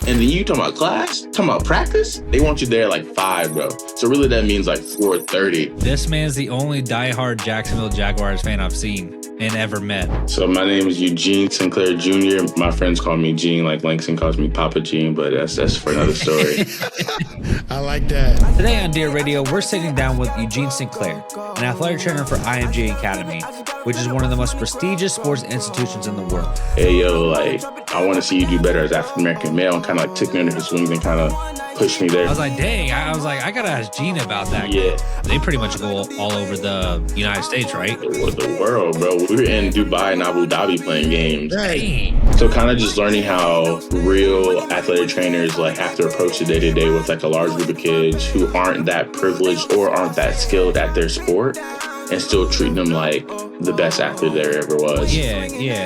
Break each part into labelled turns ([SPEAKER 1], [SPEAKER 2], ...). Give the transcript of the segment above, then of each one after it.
[SPEAKER 1] And then you talking about class, talking about practice, they want you there like 5, bro. So really that means like 4:30.
[SPEAKER 2] This man's the only diehard Jacksonville Jaguars fan I've seen and ever met.
[SPEAKER 1] So my name is Eugene Sinclair Jr. My friends call me Gene, like Langston calls me Papa Gene, but that's for another story.
[SPEAKER 3] I like that.
[SPEAKER 2] Today on Dear Radio, we're sitting down with Eugene Sinclair, an athletic trainer for IMG Academy, which is one of the most prestigious sports institutions in the world.
[SPEAKER 1] Hey, yo, like, I want to see you do better as African-American male, and kind of like took me under his wings and kind of pushed me there.
[SPEAKER 2] I was like, dang, I got to ask Gene about that.
[SPEAKER 1] Yeah.
[SPEAKER 2] They pretty much go all over the United States, right?
[SPEAKER 1] The world, bro. We were in Dubai and Abu Dhabi playing games.
[SPEAKER 2] Dang.
[SPEAKER 1] So kind of just learning how real athletic trainers like have to approach the day-to-day with like a large group of kids who aren't that privileged or aren't that skilled at their sport, and still treating them like the best athlete there ever was.
[SPEAKER 2] Yeah.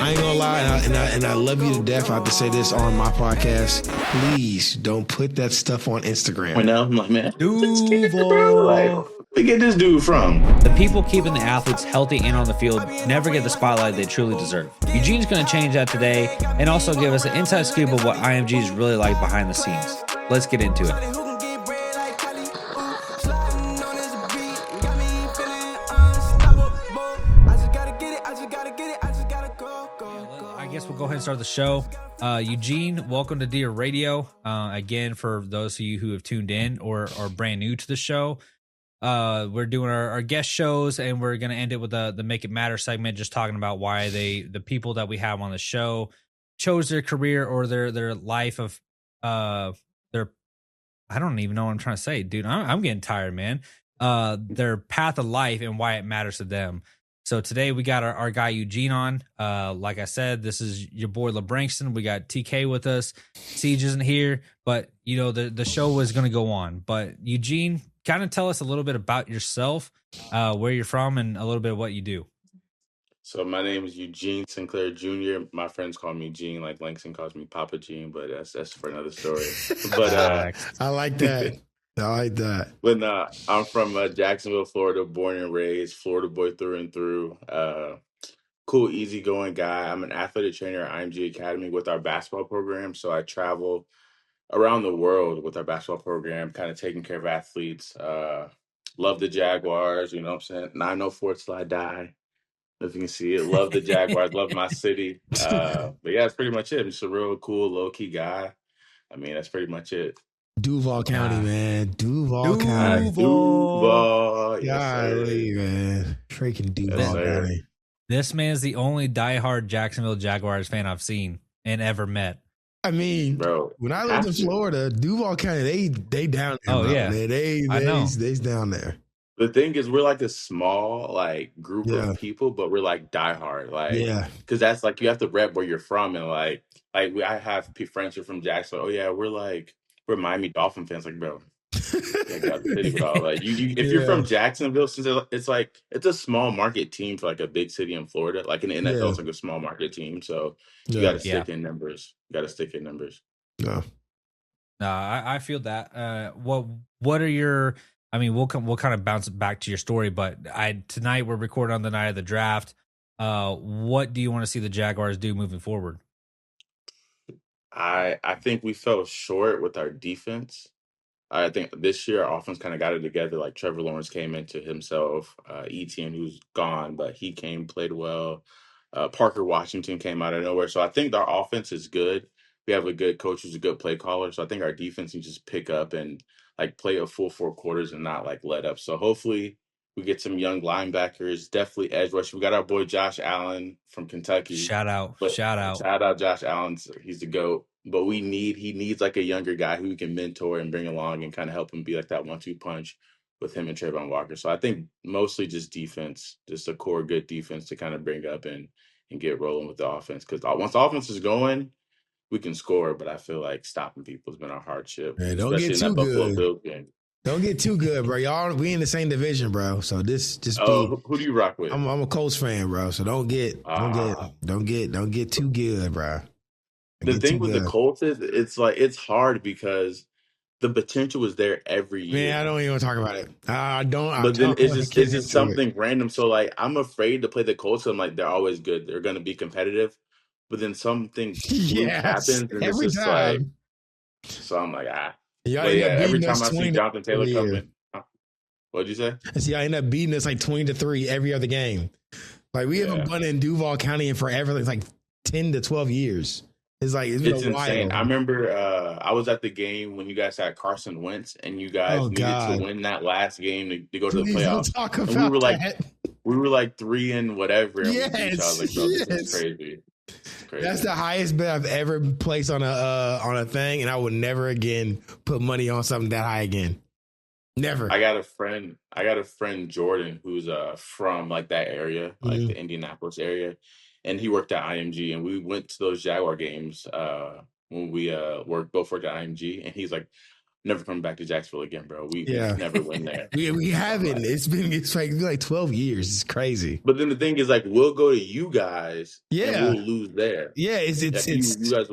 [SPEAKER 3] I ain't gonna lie, and I love you to death. I have to say this on my podcast. Please don't put that stuff on Instagram.
[SPEAKER 1] You know, I'm like, man,
[SPEAKER 3] Duval.
[SPEAKER 1] bro, like, where we get this dude from?
[SPEAKER 2] The people keeping the athletes healthy and on the field never get the spotlight they truly deserve. Eugene's going to change that today and also give us an inside scoop of what IMG is really like behind the scenes. Let's get into it. I guess we'll go ahead and start the show. Eugene, welcome to Dear Radio. Again, for those of you who have tuned in or are brand new to the show, we're doing our guest shows, and we're going to end it with the Make It Matter segment, just talking about why the people that we have on the show chose their career or their life of their, I don't even know what I'm trying to say, dude. I'm getting tired, man. Their path of life and why it matters to them. So today we got our guy Eugene on. Like I said, this is your boy LeBrankston. We got TK with us. Siege isn't here, but you know the show was going to go on. But Eugene, kind of tell us a little bit about yourself, where you're from, and a little bit of what you do.
[SPEAKER 1] So my name is Eugene Sinclair Jr. My friends call me Gene, like Langston calls me Papa Gene, but that's for another story. But
[SPEAKER 3] I like that. I like that.
[SPEAKER 1] But nah, I'm from Jacksonville, Florida, born and raised, Florida boy through and through. Cool, easygoing guy. I'm an athletic trainer at IMG Academy with our basketball program. So I travel around the world with our basketball program, kind of taking care of athletes. Love the Jaguars, you know what I'm saying? 904 till I die. If you can see it, love the Jaguars, love my city. But yeah, that's pretty much it. I'm just a real cool, low-key guy. I mean, that's pretty much it.
[SPEAKER 3] Duval County, man. Duval County.
[SPEAKER 1] Duval.
[SPEAKER 3] Golly, man. Freaking Duval County.
[SPEAKER 2] This man's the only diehard Jacksonville Jaguars fan I've seen and ever met.
[SPEAKER 3] I mean,
[SPEAKER 1] bro,
[SPEAKER 3] when I lived in Florida, Duval County, they down there.
[SPEAKER 2] Oh,
[SPEAKER 3] bro.
[SPEAKER 2] yeah.
[SPEAKER 3] They's down there.
[SPEAKER 1] The thing is, we're like a small like group of people, but we're like diehard, like because that's like you have to rep where you're from, and like I have friends who are from Jacksonville. Oh yeah, we're Miami Dolphin fans, like bro. Like if you're from Jacksonville, since it's like it's a small market team for like a big city in Florida, like in the NFL, it's like a small market team, so you got to stick in numbers.
[SPEAKER 3] Yeah.
[SPEAKER 2] No, I feel that. What are your? I mean, we'll kind of bounce back to your story, but tonight we're recording on the night of the draft. What do you want to see the Jaguars do moving forward?
[SPEAKER 1] I think we fell short with our defense. I think this year our offense kind of got it together. Like Trevor Lawrence came into himself. Etienne, who's gone, but he played well. Parker Washington came out of nowhere. So I think our offense is good. We have a good coach who's a good play caller. So I think our defense needs to just pick up and like play a full 4 quarters and not like let up. So hopefully we get some young linebackers, definitely edge rush. We got our boy Josh Allen from Kentucky.
[SPEAKER 2] Shout out
[SPEAKER 1] Josh Allen. He's the GOAT. But he needs like a younger guy who we can mentor and bring along and kind of help him be like that 1-2 punch with him and Trayvon Walker. So I think mostly just defense, just a core good defense to kind of bring up and get rolling with the offense. Because once the offense is going, we can score. But I feel like stopping people has been our hardship.
[SPEAKER 3] Man, don't get too good. Don't get too good, bro. Y'all, we in the same division, bro. So
[SPEAKER 1] who do you rock with?
[SPEAKER 3] I'm a Colts fan, bro. So don't get too good, bro.
[SPEAKER 1] The thing with the Colts is it's hard because the potential is there every year.
[SPEAKER 3] Man, I don't even want to talk about it. I don't.
[SPEAKER 1] But then it's just something random. So like I'm afraid to play the Colts. I'm like they're always good. They're going to be competitive. But then something happens and
[SPEAKER 3] every
[SPEAKER 1] it's just
[SPEAKER 3] time.
[SPEAKER 1] like So I'm like, ah.
[SPEAKER 3] Y'all
[SPEAKER 1] But
[SPEAKER 3] end
[SPEAKER 1] yeah,
[SPEAKER 3] up
[SPEAKER 1] every
[SPEAKER 3] beating
[SPEAKER 1] time
[SPEAKER 3] us
[SPEAKER 1] I see
[SPEAKER 3] 20 to
[SPEAKER 1] Jonathan Taylor
[SPEAKER 3] every
[SPEAKER 1] come
[SPEAKER 3] year.
[SPEAKER 1] in, what'd you say?
[SPEAKER 3] And see, y'all end up beating us like 20-3 every other game. Like we haven't
[SPEAKER 1] Yeah.
[SPEAKER 3] won in Duval County in forever. It's like 10 to 12 years. It's been a
[SPEAKER 1] It's insane. I
[SPEAKER 3] while.
[SPEAKER 1] remember I was at the game when you guys had Carson Wentz and you
[SPEAKER 3] Oh
[SPEAKER 1] guys needed to
[SPEAKER 3] God.
[SPEAKER 1] win that last game to go to the
[SPEAKER 3] Please don't
[SPEAKER 1] playoffs.
[SPEAKER 3] talk
[SPEAKER 1] And we
[SPEAKER 3] about
[SPEAKER 1] were like
[SPEAKER 3] that.
[SPEAKER 1] 3 and whatever, and we beat you. I was
[SPEAKER 3] Yes,
[SPEAKER 1] like, bro, this is
[SPEAKER 3] yes.
[SPEAKER 1] crazy. It's
[SPEAKER 3] That's
[SPEAKER 1] crazy.
[SPEAKER 3] the highest bet I've ever placed on a thing, and I would never again put money on something that high again. Never.
[SPEAKER 1] I got a friend Jordan who's from like that area, like
[SPEAKER 3] Mhm.
[SPEAKER 1] the Indianapolis area, and he worked at IMG, and we went to those Jaguar games when we worked at IMG, and he's like, never coming back to Jacksonville again, bro. We
[SPEAKER 3] Yeah,
[SPEAKER 1] never win there.
[SPEAKER 3] we
[SPEAKER 1] So I'm
[SPEAKER 3] haven't.
[SPEAKER 1] like,
[SPEAKER 3] It's like 12 years. It's crazy.
[SPEAKER 1] but then the thing is, like, we'll go to you guys and
[SPEAKER 3] Yeah,
[SPEAKER 1] we'll lose there.
[SPEAKER 3] yeah.
[SPEAKER 1] Like you guys,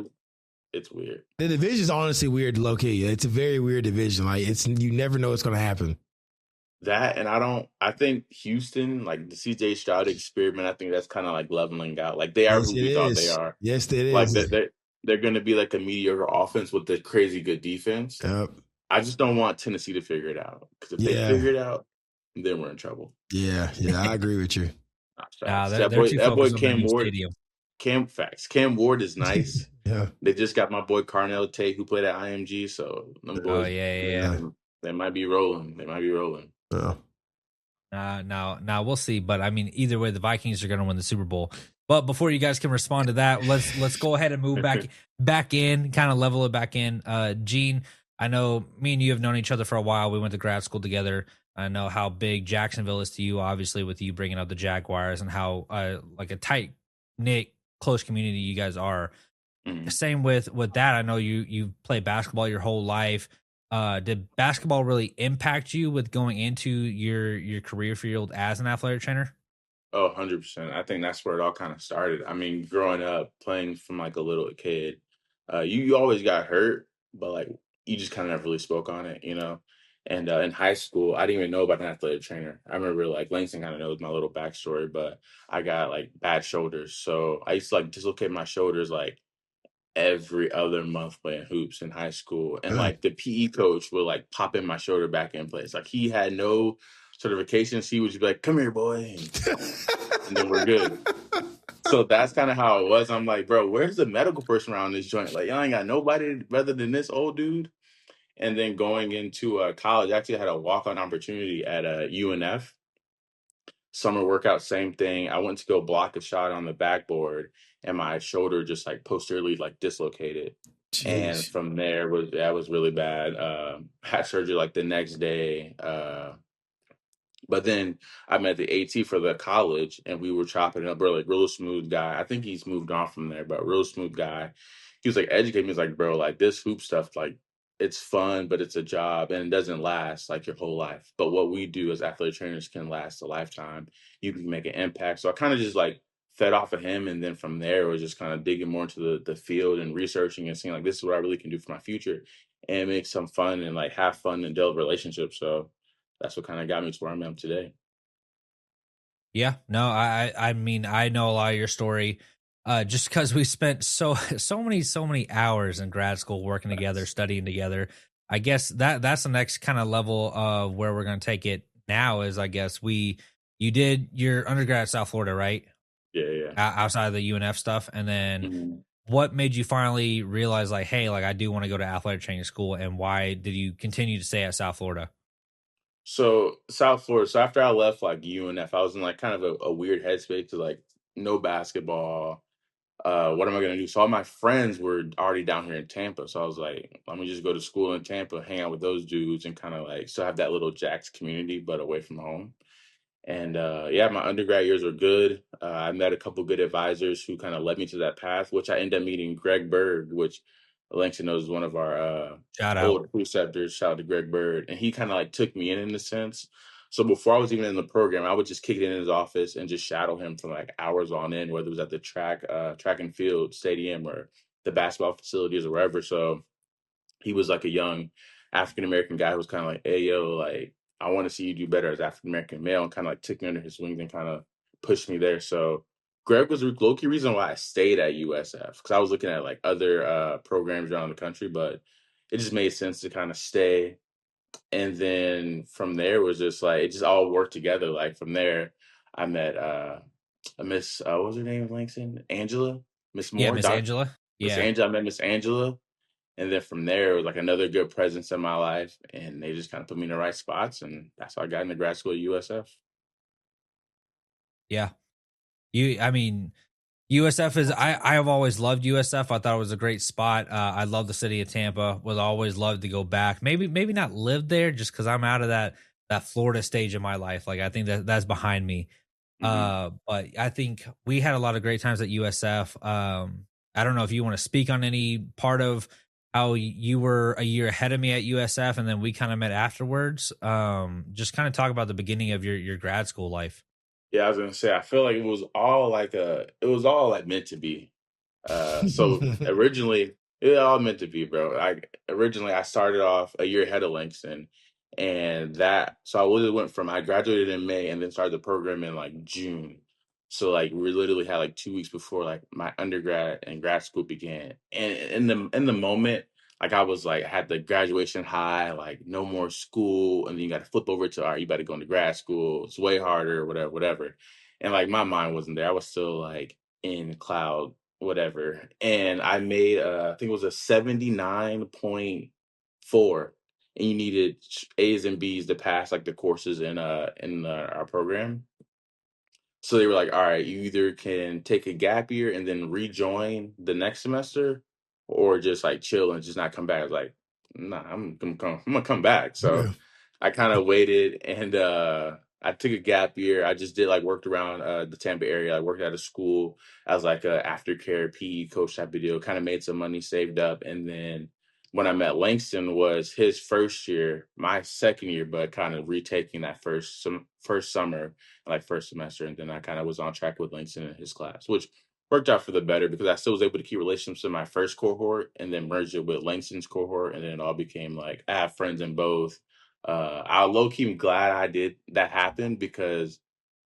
[SPEAKER 1] it's weird.
[SPEAKER 3] The division's honestly weird, low key. It's a very weird division. Like you never know what's going to happen.
[SPEAKER 1] That and I think Houston, like the CJ Stroud experiment, I think that's kind of like leveling out. Like they are
[SPEAKER 3] Yes,
[SPEAKER 1] who
[SPEAKER 3] it
[SPEAKER 1] we thought they
[SPEAKER 3] is.
[SPEAKER 1] are.
[SPEAKER 3] Yes, it
[SPEAKER 1] Like
[SPEAKER 3] is.
[SPEAKER 1] they're going to be like a mediocre offense with the crazy good defense.
[SPEAKER 3] Yep.
[SPEAKER 1] I just don't want Tennessee to figure it out because if they
[SPEAKER 3] Yeah,
[SPEAKER 1] figure it out, then we're in trouble.
[SPEAKER 3] yeah. I agree with you.
[SPEAKER 2] Nah,
[SPEAKER 1] Facts.
[SPEAKER 2] they're too
[SPEAKER 1] That boy
[SPEAKER 2] focused on their
[SPEAKER 1] Cam
[SPEAKER 2] new
[SPEAKER 1] Ward,
[SPEAKER 2] stadium.
[SPEAKER 1] Cam Ward is nice.
[SPEAKER 3] Yeah.
[SPEAKER 1] They just got my boy Carnell Tate who played at IMG, so them
[SPEAKER 2] Oh
[SPEAKER 1] boys,
[SPEAKER 2] yeah.
[SPEAKER 1] they might be rolling. They might be rolling.
[SPEAKER 3] Oh.
[SPEAKER 2] Now we'll see. But I mean, either way, the Vikings are going to win the Super Bowl. But before you guys can respond to that, let's go ahead and move back in, kind of level it back in. Gene, I know me and you have known each other for a while. We went to grad school together. I know how big Jacksonville is to you, obviously, with you bringing up the Jaguars and how like a tight knit, close community you guys are.
[SPEAKER 1] Mhm.
[SPEAKER 2] Same with that. I know you played basketball your whole life. Did basketball really impact you with going into your career field as an athletic trainer?
[SPEAKER 1] Oh, 100%. I think that's where it all kind of started. I mean, growing up, playing from like a little kid, you always got hurt, but like you just kind of never really spoke on it, you know? And in high school, I didn't even know about an athletic trainer. I remember like Langston kind of knows my little backstory, but I got like bad shoulders. So I used to like dislocate my shoulders like every other month playing hoops in high school. And like the PE coach would like pop in my shoulder back in place. Like he had no certifications. He would just be like, come here, boy. And then we're good. So that's kind of how it was. I'm like, bro, where's the medical person around this joint? Like, y'all ain't got nobody rather than this old dude. And then going into college, I actually had a walk-on opportunity at UNF. Summer workout, same thing. I went to go block a shot on the backboard, and my shoulder just like posteriorly like dislocated. And
[SPEAKER 3] Jeez.
[SPEAKER 1] from there was really bad. Had surgery like the next day. But then I met the AT for the college and we were chopping it up. Bro, like real smooth guy. I think he's moved on from there, but real smooth guy. He was like educating me. He's like, bro, like this hoop stuff, like it's fun, but it's a job and it doesn't last like your whole life. But what we do as athletic trainers can last a lifetime. You can make an impact. So I kind of just like fed off of him. And then from there was just kind of digging more into the field and researching and seeing like this is what I really can do for my future and make some fun and like have fun and build relationships. So that's what kind of got me to where I am today.
[SPEAKER 2] Yeah, no, I mean, I know a lot of your story, just because we spent so many hours in grad school working together,
[SPEAKER 1] Facts.
[SPEAKER 2] studying together. I guess that's the next kind of level of where we're going to take it now. Is I guess you did your undergrad at South Florida, right?
[SPEAKER 1] Yeah, yeah.
[SPEAKER 2] Outside of the UNF stuff, and then
[SPEAKER 1] Mhm.
[SPEAKER 2] what made you finally realize like, hey, like I do want to go to athletic training school, and why did you continue to stay at South Florida?
[SPEAKER 1] So South Florida. So after I left like UNF, I was in like kind of a weird headspace to like no basketball. What am I gonna do? So all my friends were already down here in Tampa. So I was like, let me just go to school in Tampa, hang out with those dudes, and kind of like still have that little Jacks community, but away from home. And yeah, my undergrad years were good. I met a couple good advisors who kind of led me to that path, which I ended up meeting Greg Bird, which Langston knows is one of our
[SPEAKER 2] Shout out.
[SPEAKER 1] old preceptors. Shout out to Greg Bird. And he kind of like took me in a sense. So before I was even in the program, I would just kick it in his office and just shadow him for like hours on end, whether it was at the track and field stadium or the basketball facilities or wherever. So he was like a young African American guy who was kind of like, hey, yo, like, I want to see you do better as African American male, and kind of like took me under his wings and kind of pushed me there. So Greg was the low key reason why I stayed at USF because I was looking at like other programs around the country, but it just made sense to kind of stay. And then from there it was just like it just all worked together. Like from there, I met a Miss what was her name in Langston? Angela, Miss
[SPEAKER 2] Yeah,
[SPEAKER 1] Moore,
[SPEAKER 2] Miss
[SPEAKER 1] Doc,
[SPEAKER 2] Angela.
[SPEAKER 1] Miss
[SPEAKER 2] Yeah.
[SPEAKER 1] Angela. I met Miss Angela, and then from there it was like another good presence in my life, and they just kind of put me in the right spots, and that's how I got into grad school at USF.
[SPEAKER 2] Yeah. I mean, USF is I have always loved USF. I thought it was a great spot. I love the city of Tampa. Would always love to go back. Maybe not live there just because I'm out of that Florida stage in my life. Like I think that's behind me.
[SPEAKER 1] Hmm.
[SPEAKER 2] But I think we had a lot of great times at USF. I don't know if you want to speak on any part of how you were a year ahead of me at USF, and then we kind of met afterwards. Just kind of talk about the beginning of your grad school life.
[SPEAKER 1] Yeah, I was gonna say I feel like it was all like meant to be. So originally, it all meant to be, bro. Originally I started off a year ahead of Langston, and that so I literally went from I graduated in May and then started the program in like June. So like we literally had like 2 weeks before like my undergrad and grad school began, and in the moment. Like I was like had the graduation high, like no more school, and then you got to flip over to all right, you better go into grad school. It's way harder, whatever, whatever. And like my mind wasn't there. I was still like in cloud whatever. And I made I think it was a 79.4, and you needed A's and B's to pass like the courses in our program. So they were like, all right, you either can take a gap year and then rejoin the next semester, or just like chill and just not come back. I was like, nah, I'm gonna come back. So
[SPEAKER 3] Yeah.
[SPEAKER 1] I kind of waited, and I took a gap year. I just did like worked around the Tampa area. I worked at a school as like a aftercare PE coach type of deal, kind of made some money saved up. And then when I met Langston was his first year, my second year, but kind of retaking that first summer, like first semester. And then I kind of was on track with Langston in his class, which worked out for the better because I still was able to keep relationships in my first cohort and then merge it with Langston's cohort. And then it all became like I have friends in both. I low key am glad I did that happen because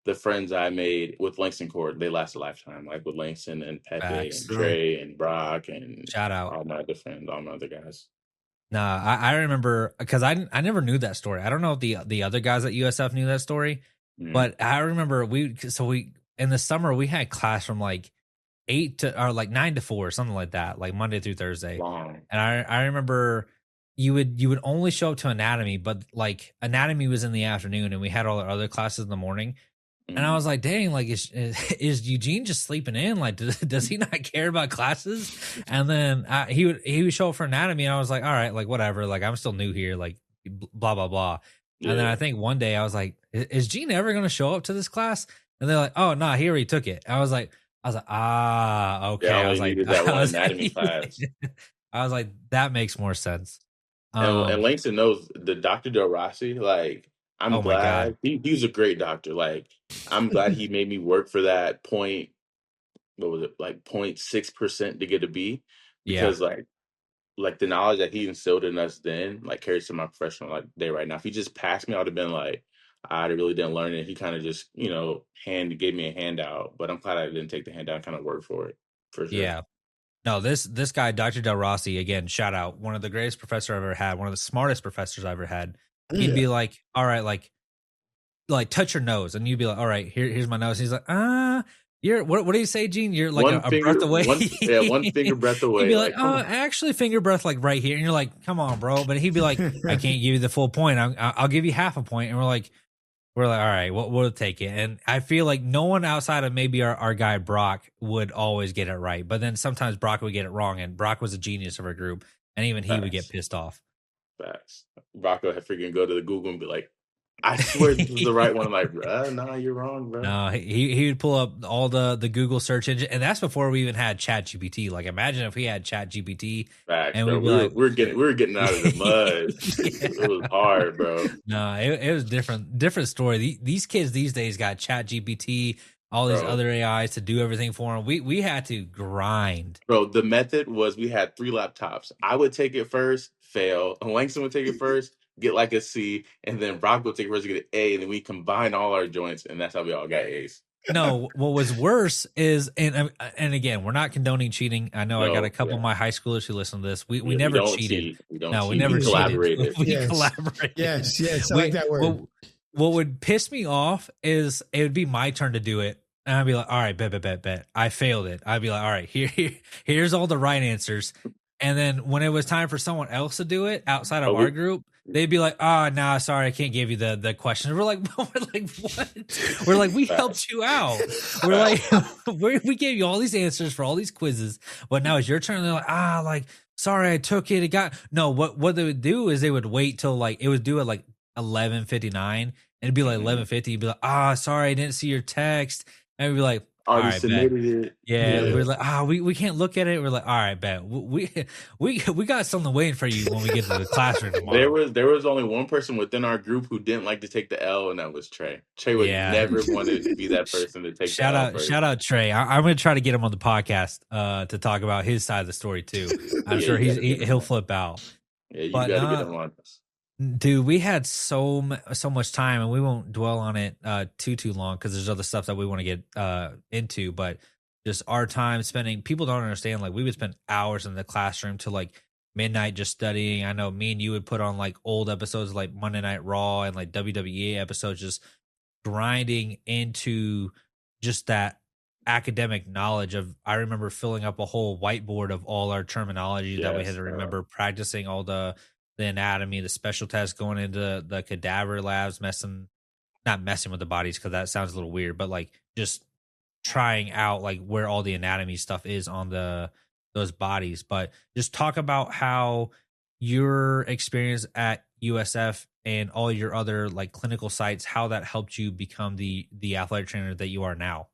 [SPEAKER 1] the friends I made with Langston Court, they last a lifetime. Like with Langston and Pepe and
[SPEAKER 2] Facts.
[SPEAKER 3] Sure.
[SPEAKER 1] Trey and Brock and
[SPEAKER 2] Shout out.
[SPEAKER 1] all my other friends, all my other guys.
[SPEAKER 2] Nah, I remember because I never knew that story. I don't know if the other guys at USF knew that story,
[SPEAKER 1] Mhm.
[SPEAKER 2] but I remember we in the summer we had class from like 9 to 4, something like that, like Monday through Thursday.
[SPEAKER 1] Long.
[SPEAKER 2] And I remember you would only show up to anatomy, but like anatomy was in the afternoon, and we had all our other classes in the morning. And I
[SPEAKER 1] Mhm.
[SPEAKER 2] was like, dang, like, is Eugene just sleeping in? Like, does he not care about classes? And then he would show up for anatomy, and I was like, all right, like, whatever. Like, I'm still new here, like, blah, blah, blah. And then I
[SPEAKER 1] Yeah.
[SPEAKER 2] think one day I was like, is Gene ever going to show up to this class? And they're like, oh, no, he already took it. I was like, ah,
[SPEAKER 1] Yeah,
[SPEAKER 2] okay.
[SPEAKER 1] I
[SPEAKER 2] I was
[SPEAKER 1] only
[SPEAKER 2] like,
[SPEAKER 1] needed that one
[SPEAKER 2] I was
[SPEAKER 1] anatomy class.
[SPEAKER 2] like, that makes more sense.
[SPEAKER 1] And Langston knows the Dr. Del Rossi, like, I'm
[SPEAKER 2] Oh my God.
[SPEAKER 1] glad he was a great doctor. Like, I'm glad he made me work for that point, what was it, like 0.6% to get a B
[SPEAKER 2] Yeah.
[SPEAKER 1] because like the knowledge that he instilled in us then, like carries to my professional like day right now. If he just passed me, I would have been like, I really didn't learn it. He kind of just, gave me a handout, but I'm glad I didn't take the handout and kind of work for it for sure.
[SPEAKER 2] Yeah. No, this guy, Dr. Del Rossi, again, shout out, one of the greatest professors I've ever had, one of the smartest professors I've ever had. He'd
[SPEAKER 3] Yeah.
[SPEAKER 2] be like, all right, like touch your nose, and you'd be like, all right, here's my nose. He's like, you're what do you say, Gene? You're like
[SPEAKER 1] One
[SPEAKER 2] a breath
[SPEAKER 1] finger,
[SPEAKER 2] away.
[SPEAKER 1] one finger breath
[SPEAKER 2] He'd
[SPEAKER 1] away.
[SPEAKER 2] be like,
[SPEAKER 1] Like, come on.
[SPEAKER 2] actually, finger breath like right here, and you're like, come on, bro. But he'd be like, I can't give you the full point. I'll give you half a point, and we're like, all right, we'll take it. And I feel like no one outside of maybe our guy Brock would always get it right. But then sometimes Brock would get it wrong. And Brock was a genius of our group. And even he would get
[SPEAKER 1] Facts.
[SPEAKER 2] pissed off.
[SPEAKER 1] Facts. Rocco had freaking go to the Google and be like, I swear this is the right one. I'm like, bruh, nah, you're wrong, bro.
[SPEAKER 2] No, he would pull up all the Google search engine. And that's before we even had Chat GPT. Like, imagine if we had Chat GPT
[SPEAKER 1] Facts,
[SPEAKER 2] and
[SPEAKER 1] bro.
[SPEAKER 2] we'd be
[SPEAKER 1] We were
[SPEAKER 2] like,
[SPEAKER 1] we were getting we were getting out of the mud. It was hard, bro.
[SPEAKER 2] No, it was different story. These kids these days got Chat GPT, all these
[SPEAKER 1] Bro.
[SPEAKER 2] other AIs to do everything for them. We had to grind.
[SPEAKER 1] Bro, the method was we had 3 laptops. I would take it first, fail. And Langston would take it first, get like a C, and then Brock would take it first, get an A, and then we combine all our joints, and that's how we all got A's.
[SPEAKER 2] No, what was worse is, and again, we're not condoning cheating. I know I got a
[SPEAKER 1] No,
[SPEAKER 2] couple of
[SPEAKER 1] yeah.
[SPEAKER 2] my high schoolers who listen to this. We
[SPEAKER 1] Yeah, we
[SPEAKER 2] never
[SPEAKER 1] don't
[SPEAKER 2] cheated.
[SPEAKER 1] cheat. We don't
[SPEAKER 2] No, we
[SPEAKER 1] cheat. We
[SPEAKER 2] never cheated.
[SPEAKER 1] collaborated.
[SPEAKER 2] We
[SPEAKER 3] Yes.
[SPEAKER 2] collaborated.
[SPEAKER 3] Yes. I like that word.
[SPEAKER 2] What would piss me off is it would be my turn to do it. And I'd be like, all right, bet. I failed it. I'd be like, all right, here's all the right answers. And then when it was time for someone else to do it outside of our group, they'd be like, "Oh, nah, sorry, I can't give you the questions." We're like, what? We're like, we helped you out. We're like, we gave you all these answers for all these quizzes, but now it's your turn. And they're like, sorry, I took it. It got no. What they would do is they would wait till like it was due at like 11:59, and it'd be like 11:50. You'd be like, sorry, I didn't see your text, and we'd be like, all
[SPEAKER 1] Already
[SPEAKER 2] right,
[SPEAKER 1] submitted it.
[SPEAKER 2] yeah, we're like, we can't look at it. We're like, all right, bet we got something waiting for you when we get to the classroom tomorrow.
[SPEAKER 1] There was only one person within our group who didn't like to take the L, and that was Trey. Trey would
[SPEAKER 2] Yeah.
[SPEAKER 1] never wanted to be that person to take the L first.
[SPEAKER 2] Shout out Trey. I'm going to try to get him on the podcast to talk about his side of the story too. I'm sure he'll flip out.
[SPEAKER 1] Yeah, you got to get him on this.
[SPEAKER 2] Dude, we had so much time, and we won't dwell on it too long because there's other stuff that we want to get into. But just our time spending, people don't understand. Like we would spend hours in the classroom till like midnight just studying. I know me and you would put on like old episodes like Monday Night Raw and like WWE episodes, just grinding into just that academic knowledge of. I remember filling up a whole whiteboard of all our terminology that we had to remember, practicing all the anatomy, the special tests, going into the cadaver labs, not messing with the bodies because that sounds a little weird, but like just trying out like where all the anatomy stuff is on those bodies. But just talk about how your experience at USF and all your other like clinical sites, how that helped you become the athletic trainer that you are now.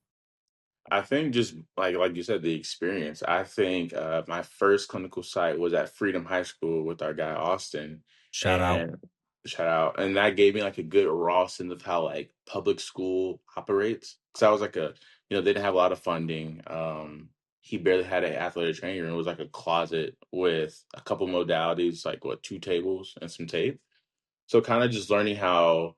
[SPEAKER 1] I think just like you said, the experience. I think my first clinical site was at Freedom High School with our guy Austin.
[SPEAKER 2] Shout out.
[SPEAKER 1] Shout out, and that gave me like a good raw sense of how like public school operates. Because I was like they didn't have a lot of funding. He barely had an athletic trainer, and it was like a closet with a couple modalities, like 2 tables and some tape. So kind of just learning how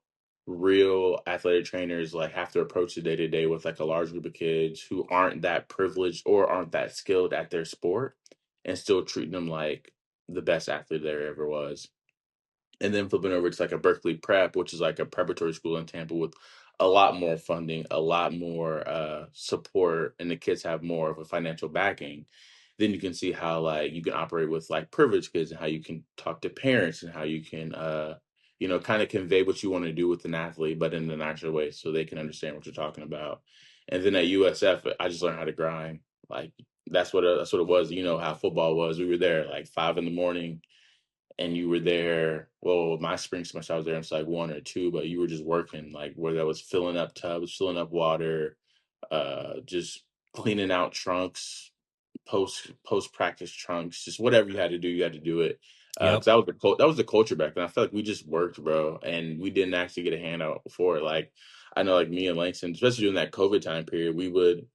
[SPEAKER 1] real athletic trainers like have to approach the day to day with like a large group of kids who aren't that privileged or aren't that skilled at their sport, and still treating them like the best athlete there ever was. And then flipping over to like a Berkeley Prep, which is like a preparatory school in Tampa with a lot more funding, a lot more support, and the kids have more of a financial backing. Then you can see how like you can operate with like privileged kids, and how you can talk to parents, and how you can kind of convey what you want to do with an athlete, but in a nicer way so they can understand what you're talking about. And then at USF, I just learned how to grind. Like that's what it was. You know how football was. We were there like 5 a.m. and you were there. Well, my spring semester I was there until like 1 or 2, but you were just working like where that was filling up tubs, filling up water, just cleaning out trunks, post practice trunks, just whatever you had to do, you had to do it.
[SPEAKER 2] Yep.
[SPEAKER 1] 'Cause that was the culture back then. I feel like we just worked, bro, and we didn't actually get a handout for it. Like I know, like me and Langston, especially during that COVID time period, we would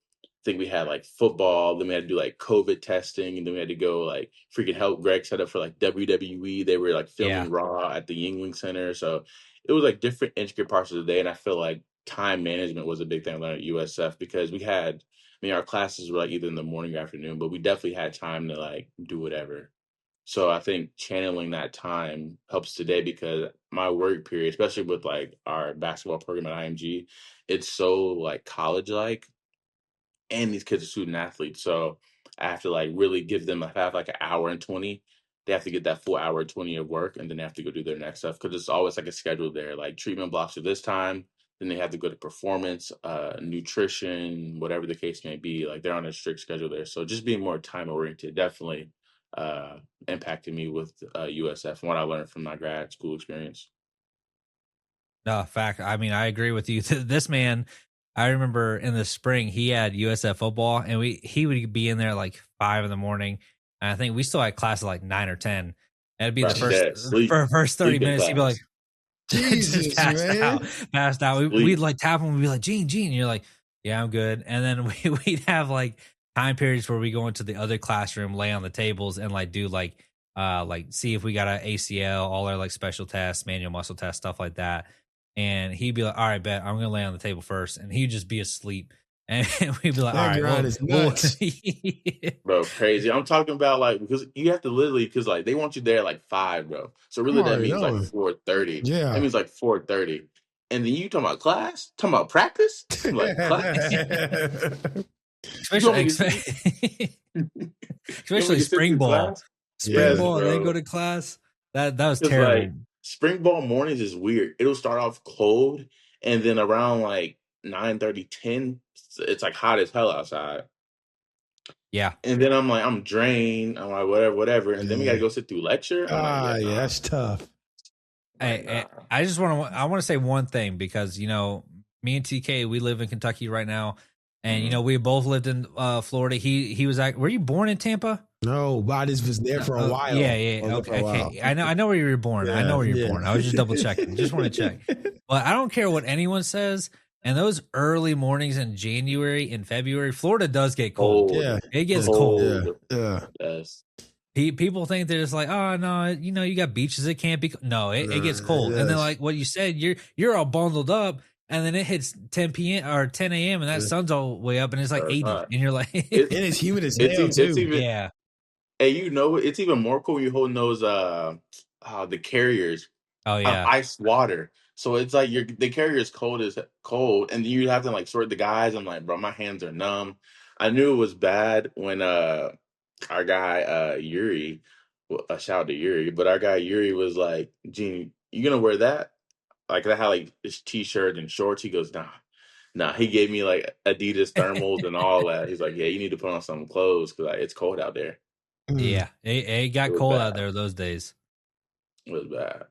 [SPEAKER 1] think we had like football, then we had to do like COVID testing, and then we had to go like freaking help Greg set up for like WWE. They were like filming Raw at the Yingling Center, so it was like different intricate parts of the day. And I feel like time management was a big thing I learned at USF because we had. I mean, our classes were like either in the morning or afternoon, but we definitely had time to like do whatever. So I think channeling that time helps today because my work period, especially with like our basketball program at IMG, it's so like college like, and these kids are student athletes. So I have to like really give them, if I have like an hour and 20, they have to get that full hour and 20 of work, and then they have to go do their next stuff because it's always like a schedule there, like treatment blocks are this time. Then they have to go to performance, nutrition, whatever the case may be. Like they're on a strict schedule there. So just being more time oriented definitely impacted me with USF and what I learned from my grad school experience.
[SPEAKER 2] No, fact. I mean, I agree with you. This man, I remember in the spring he had USF football, and he would be in there like 5 a.m. And I think we still had class at like 9 or 10. It'd be the first 30 minutes. He'd be like,
[SPEAKER 3] Jesus,
[SPEAKER 2] passed out. We'd like tap him. We'd be like, Gene. And you're like, yeah, I'm good. And then we'd have like time periods where we go into the other classroom, lay on the tables, and like do like see if we got an ACL, all our like special tests, manual muscle tests, stuff like that. and he'd be like, "All right, bet I'm gonna lay on the table first," and he'd just be asleep, and we'd be like, "All
[SPEAKER 3] That
[SPEAKER 2] right,
[SPEAKER 3] grind is nuts.
[SPEAKER 1] Bro, crazy. I'm talking about like because you have to literally because like they want you there like 5, bro. So
[SPEAKER 3] I'm
[SPEAKER 1] really that
[SPEAKER 3] already
[SPEAKER 1] means like
[SPEAKER 3] knowing.
[SPEAKER 1] 4:30. That
[SPEAKER 3] Yeah.
[SPEAKER 1] means like 4:30. And then you talking about class? Talking about practice? I'm like class? You want
[SPEAKER 2] especially
[SPEAKER 1] me to see you want me
[SPEAKER 2] especially
[SPEAKER 1] to sit
[SPEAKER 2] spring
[SPEAKER 1] through
[SPEAKER 2] ball,
[SPEAKER 1] class?
[SPEAKER 2] spring
[SPEAKER 1] Yes,
[SPEAKER 3] Yeah.
[SPEAKER 2] ball, and then go
[SPEAKER 1] bro.
[SPEAKER 2] to class. That was
[SPEAKER 1] Because like
[SPEAKER 2] terrible.
[SPEAKER 1] spring ball mornings is weird. It'll start off cold and then around like 9:30, 10, it's like hot as hell outside.
[SPEAKER 2] Yeah,
[SPEAKER 1] And then I'm like, I'm drained. I'm like, whatever, whatever. And then we
[SPEAKER 3] Yeah.
[SPEAKER 1] gotta go sit through lecture. I'm like, yeah,
[SPEAKER 3] Yeah,
[SPEAKER 1] nah.
[SPEAKER 3] that's tough.
[SPEAKER 1] I'm like, nah.
[SPEAKER 2] I just want to say one thing because me and TK we live in Kentucky right now, and
[SPEAKER 1] Mhm.
[SPEAKER 2] we both lived in Florida. He was like, were you born in Tampa?
[SPEAKER 3] No, but I just was there for a while.
[SPEAKER 2] Yeah,
[SPEAKER 3] I was
[SPEAKER 2] yeah,
[SPEAKER 3] there for a while.
[SPEAKER 2] okay. I know where you were born. I know where you're
[SPEAKER 3] Yeah.
[SPEAKER 2] born. I was just double checking. Just want to check. But I don't care what anyone says. And those early mornings in January and February, Florida does get cold.
[SPEAKER 1] Cold.
[SPEAKER 3] Yeah.
[SPEAKER 2] It gets
[SPEAKER 1] Cold.
[SPEAKER 2] cold.
[SPEAKER 3] Yeah.
[SPEAKER 1] Yes.
[SPEAKER 2] People think they're just like, oh no, you got beaches. It can't be. No, it gets cold. And then
[SPEAKER 3] Yes.
[SPEAKER 2] like what you said, you're all bundled up, and then it hits 10 p.m. or 10 a.m. and that sun's all the way up, and it's like
[SPEAKER 1] Or it's
[SPEAKER 2] 80,
[SPEAKER 1] hot.
[SPEAKER 2] and you're like,
[SPEAKER 3] And it's humid as
[SPEAKER 1] It's
[SPEAKER 3] hell
[SPEAKER 1] it's
[SPEAKER 3] too.
[SPEAKER 1] even
[SPEAKER 2] yeah,
[SPEAKER 1] and it's even more cool when you're holding those the carriers
[SPEAKER 2] oh
[SPEAKER 1] of
[SPEAKER 2] yeah,
[SPEAKER 1] ice water. So it's like the carrier is cold, and you have to like sort the guys. I'm like, bro, my hands are numb. I knew it was bad when our guy Yuri, well, a shout out to Yuri, but our guy Yuri was like, Gene, you gonna wear that? Like I had like this t-shirt and shorts. He goes, nah. Nah, he gave me like Adidas thermals and all that. He's like, yeah, you need to put on some clothes because like, it's cold out there.
[SPEAKER 3] Mm.
[SPEAKER 2] yeah. It
[SPEAKER 1] It
[SPEAKER 2] got
[SPEAKER 1] was
[SPEAKER 2] cold out
[SPEAKER 1] bad.
[SPEAKER 2] there those days.
[SPEAKER 1] It was bad.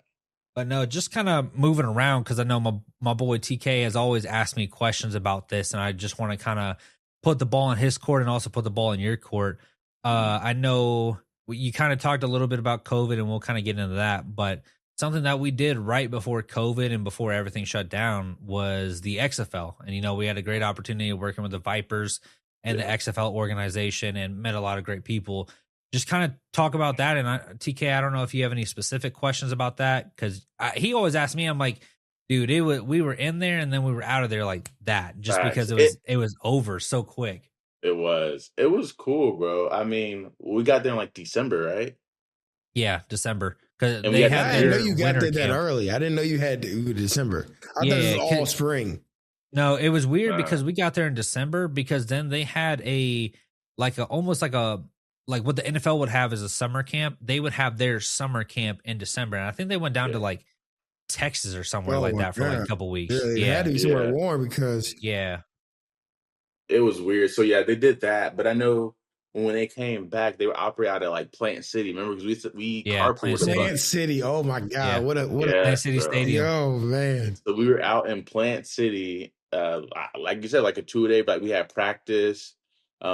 [SPEAKER 2] But no, just kind of moving around because I know my boy TK has always asked me questions about this, and I just want to kind of put the ball in his court and also put the ball in your court. I know you kind of talked a little bit about COVID, and we'll kind of get into that. But something that we did right before COVID and before everything shut down was the XFL, and we had a great opportunity of working with the Vipers and the
[SPEAKER 1] Yeah.
[SPEAKER 2] XFL organization, and met a lot of great people. Just kind of talk about that. And TK, I don't know if you have any specific questions about that because he always asks me. I'm like, dude, we were in there and then we were out of there like that, just
[SPEAKER 1] Facts.
[SPEAKER 2] because it was over so quick.
[SPEAKER 1] It was cool, bro. I mean, we got there in like December, right?
[SPEAKER 2] Yeah, December because
[SPEAKER 1] And we
[SPEAKER 2] they
[SPEAKER 1] had
[SPEAKER 2] had
[SPEAKER 3] I didn't know
[SPEAKER 2] their
[SPEAKER 3] you got
[SPEAKER 2] winter
[SPEAKER 3] there that
[SPEAKER 2] camp.
[SPEAKER 3] early. I didn't know you had to December. I thought
[SPEAKER 2] Yeah,
[SPEAKER 3] it was all
[SPEAKER 2] 'cause-
[SPEAKER 3] spring.
[SPEAKER 2] No, it was weird
[SPEAKER 1] Nah.
[SPEAKER 2] because we got there in December because then they had almost like what the NFL would have as a summer camp. They would have their summer camp in December, and I think they went down to
[SPEAKER 1] Yeah.
[SPEAKER 2] like Texas or somewhere
[SPEAKER 3] Oh
[SPEAKER 2] like
[SPEAKER 3] my
[SPEAKER 2] that for like a
[SPEAKER 3] God.
[SPEAKER 2] couple weeks.
[SPEAKER 3] Yeah, it had to be somewhere
[SPEAKER 1] Yeah.
[SPEAKER 3] warm because
[SPEAKER 2] Yeah.
[SPEAKER 1] It was weird. So yeah, they did that. But I know when they came back, they were operating out of like Plant City. Remember, because we
[SPEAKER 2] Yeah, Plant
[SPEAKER 1] carpooled a
[SPEAKER 2] City.
[SPEAKER 3] Plant
[SPEAKER 1] bunch.
[SPEAKER 3] City. Oh my God.
[SPEAKER 2] Yeah.
[SPEAKER 3] What a
[SPEAKER 2] Plant
[SPEAKER 1] Yes,
[SPEAKER 2] City
[SPEAKER 1] bro.
[SPEAKER 2] Stadium.
[SPEAKER 3] yo, man.
[SPEAKER 1] So we were out in Plant City, like you said, like a 2 day. But we had practice. They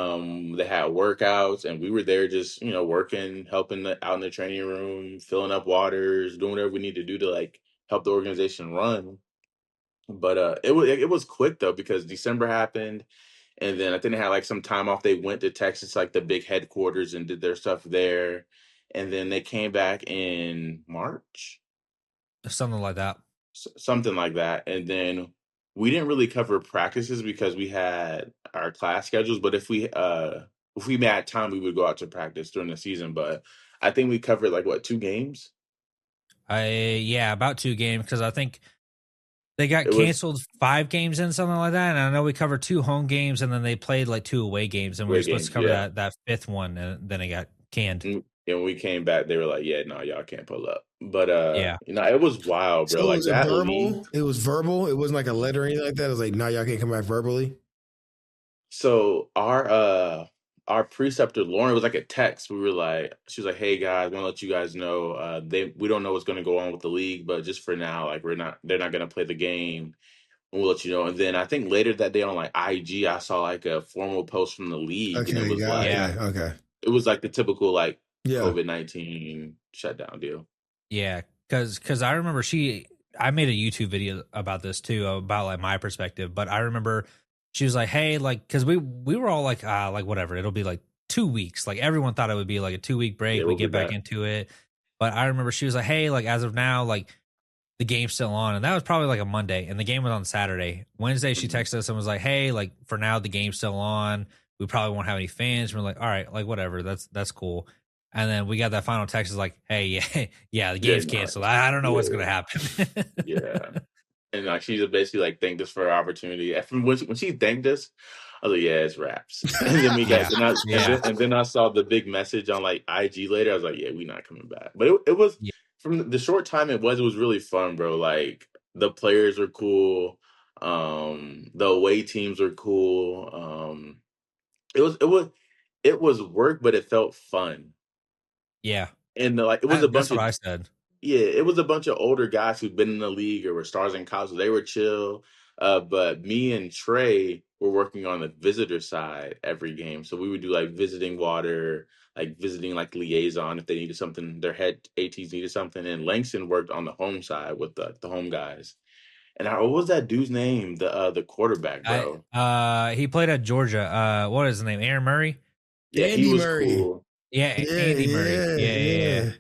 [SPEAKER 1] had workouts, and we were there just working, helping out in the training room, filling up waters, doing whatever we need to do to like help the organization run. But it was quick though because December happened, and then I think they had like some time off. They went to Texas, like the big headquarters, and did their stuff there. And then they came back in March,
[SPEAKER 2] Something like that.
[SPEAKER 1] something like that. And then we didn't really cover practices because we had our class schedules. But if we had time, we would go out to practice during the season. But I think we covered like what 2 games.
[SPEAKER 2] About 2 games because I think they got
[SPEAKER 1] It was
[SPEAKER 2] canceled 5 games in something like that, and I know we covered 2 home games, and then they played like 2 away games, and we were
[SPEAKER 1] away
[SPEAKER 2] supposed to
[SPEAKER 1] games,
[SPEAKER 2] cover
[SPEAKER 1] yeah.
[SPEAKER 2] that fifth one, and then it got canned.
[SPEAKER 1] And when we came back, they were like, "Yeah, no, y'all can't pull up." But
[SPEAKER 2] Yeah.
[SPEAKER 1] it was wild, bro.
[SPEAKER 3] So
[SPEAKER 1] Like
[SPEAKER 3] was it
[SPEAKER 1] that
[SPEAKER 3] verbal?
[SPEAKER 1] league.
[SPEAKER 3] It was verbal. It wasn't like a letter or anything like that. It was like, no, y'all can't come back verbally.
[SPEAKER 1] So our preceptor Lauren was like a text. She was like, "Hey guys, want to let you guys know, we don't know what's going to go on with the league, but just for now, like they're not going to play the game. And we'll let you know." And then I think later that day on like IG, I saw like a formal post from the league, and it
[SPEAKER 3] Okay,
[SPEAKER 1] was
[SPEAKER 3] got
[SPEAKER 1] like
[SPEAKER 2] Yeah.
[SPEAKER 3] okay.
[SPEAKER 1] it was like the typical like
[SPEAKER 3] Yeah.
[SPEAKER 1] COVID-19 shutdown deal.
[SPEAKER 2] Yeah, because I remember I made a YouTube video about this too, about like my perspective. But I remember she was like, "Hey, like," because we were all like whatever, it'll be like 2 weeks. Like everyone thought it would be like a 2 week break.
[SPEAKER 1] Yeah,
[SPEAKER 2] We
[SPEAKER 1] we'll be
[SPEAKER 2] get back
[SPEAKER 1] back.
[SPEAKER 2] into it. But I remember she was like, "Hey, like as of now, like the game's still on, and that was probably like a Monday, and the game was on Saturday. Wednesday, she
[SPEAKER 1] Mhm.
[SPEAKER 2] texted us and was like, "Hey, like for now, the game's still on. We probably won't have any fans." We're like, "All right, like whatever, that's cool." And then we got that final text is like, "Hey, yeah, yeah, the
[SPEAKER 1] Yeah,
[SPEAKER 2] game's
[SPEAKER 1] no,
[SPEAKER 2] canceled. I don't know what's gonna
[SPEAKER 1] yeah,
[SPEAKER 2] happen."
[SPEAKER 1] yeah. And like she just basically like thanked us for our opportunity. And from when she thanked us, I was like, "Yeah, it's raps." And then we
[SPEAKER 2] Yeah,
[SPEAKER 1] got then I
[SPEAKER 2] yeah,
[SPEAKER 1] and then I saw the big message on like IG later. I was like, "Yeah, we not coming back." But it was
[SPEAKER 2] yeah,
[SPEAKER 1] from the short time it was really fun, bro. Like the players are cool. The away teams are cool. It was work, but it felt fun.
[SPEAKER 2] yeah.
[SPEAKER 1] And like it was a
[SPEAKER 2] That's
[SPEAKER 1] bunch
[SPEAKER 2] what
[SPEAKER 1] of
[SPEAKER 2] I said.
[SPEAKER 1] yeah, it was a bunch of older guys who've been in the league or were stars in college. So they were chill. But me and Trey were working on the visitor side every game. So we would do like visiting water, like visiting like liaison if they needed something, their head ATs needed something. And Langston worked on the home side with the home guys. And what was that dude's name? The quarterback, bro.
[SPEAKER 2] He played at Georgia. What is his name? Aaron Murray.
[SPEAKER 1] Yeah, he
[SPEAKER 3] Andy
[SPEAKER 1] was
[SPEAKER 3] Murray.
[SPEAKER 1] cool.
[SPEAKER 2] Yeah,
[SPEAKER 3] Yeah,
[SPEAKER 2] Andy Murray.
[SPEAKER 3] yeah,
[SPEAKER 2] Yeah, yeah, yeah,
[SPEAKER 3] yeah.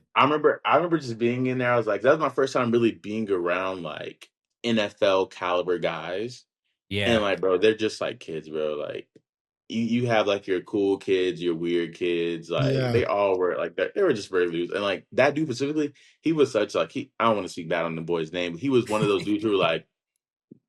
[SPEAKER 1] I remember just being in there. I was like, that was my first time really being around like NFL caliber guys. And
[SPEAKER 2] yeah,
[SPEAKER 1] like, bro, they're just like kids, bro. Like you have like your cool kids, your weird kids. Like
[SPEAKER 3] Yeah.
[SPEAKER 1] they all were like that. They were just very loose. And like that dude specifically, he was such like I don't want to speak bad on the boy's name, but he was one of those dudes who were like,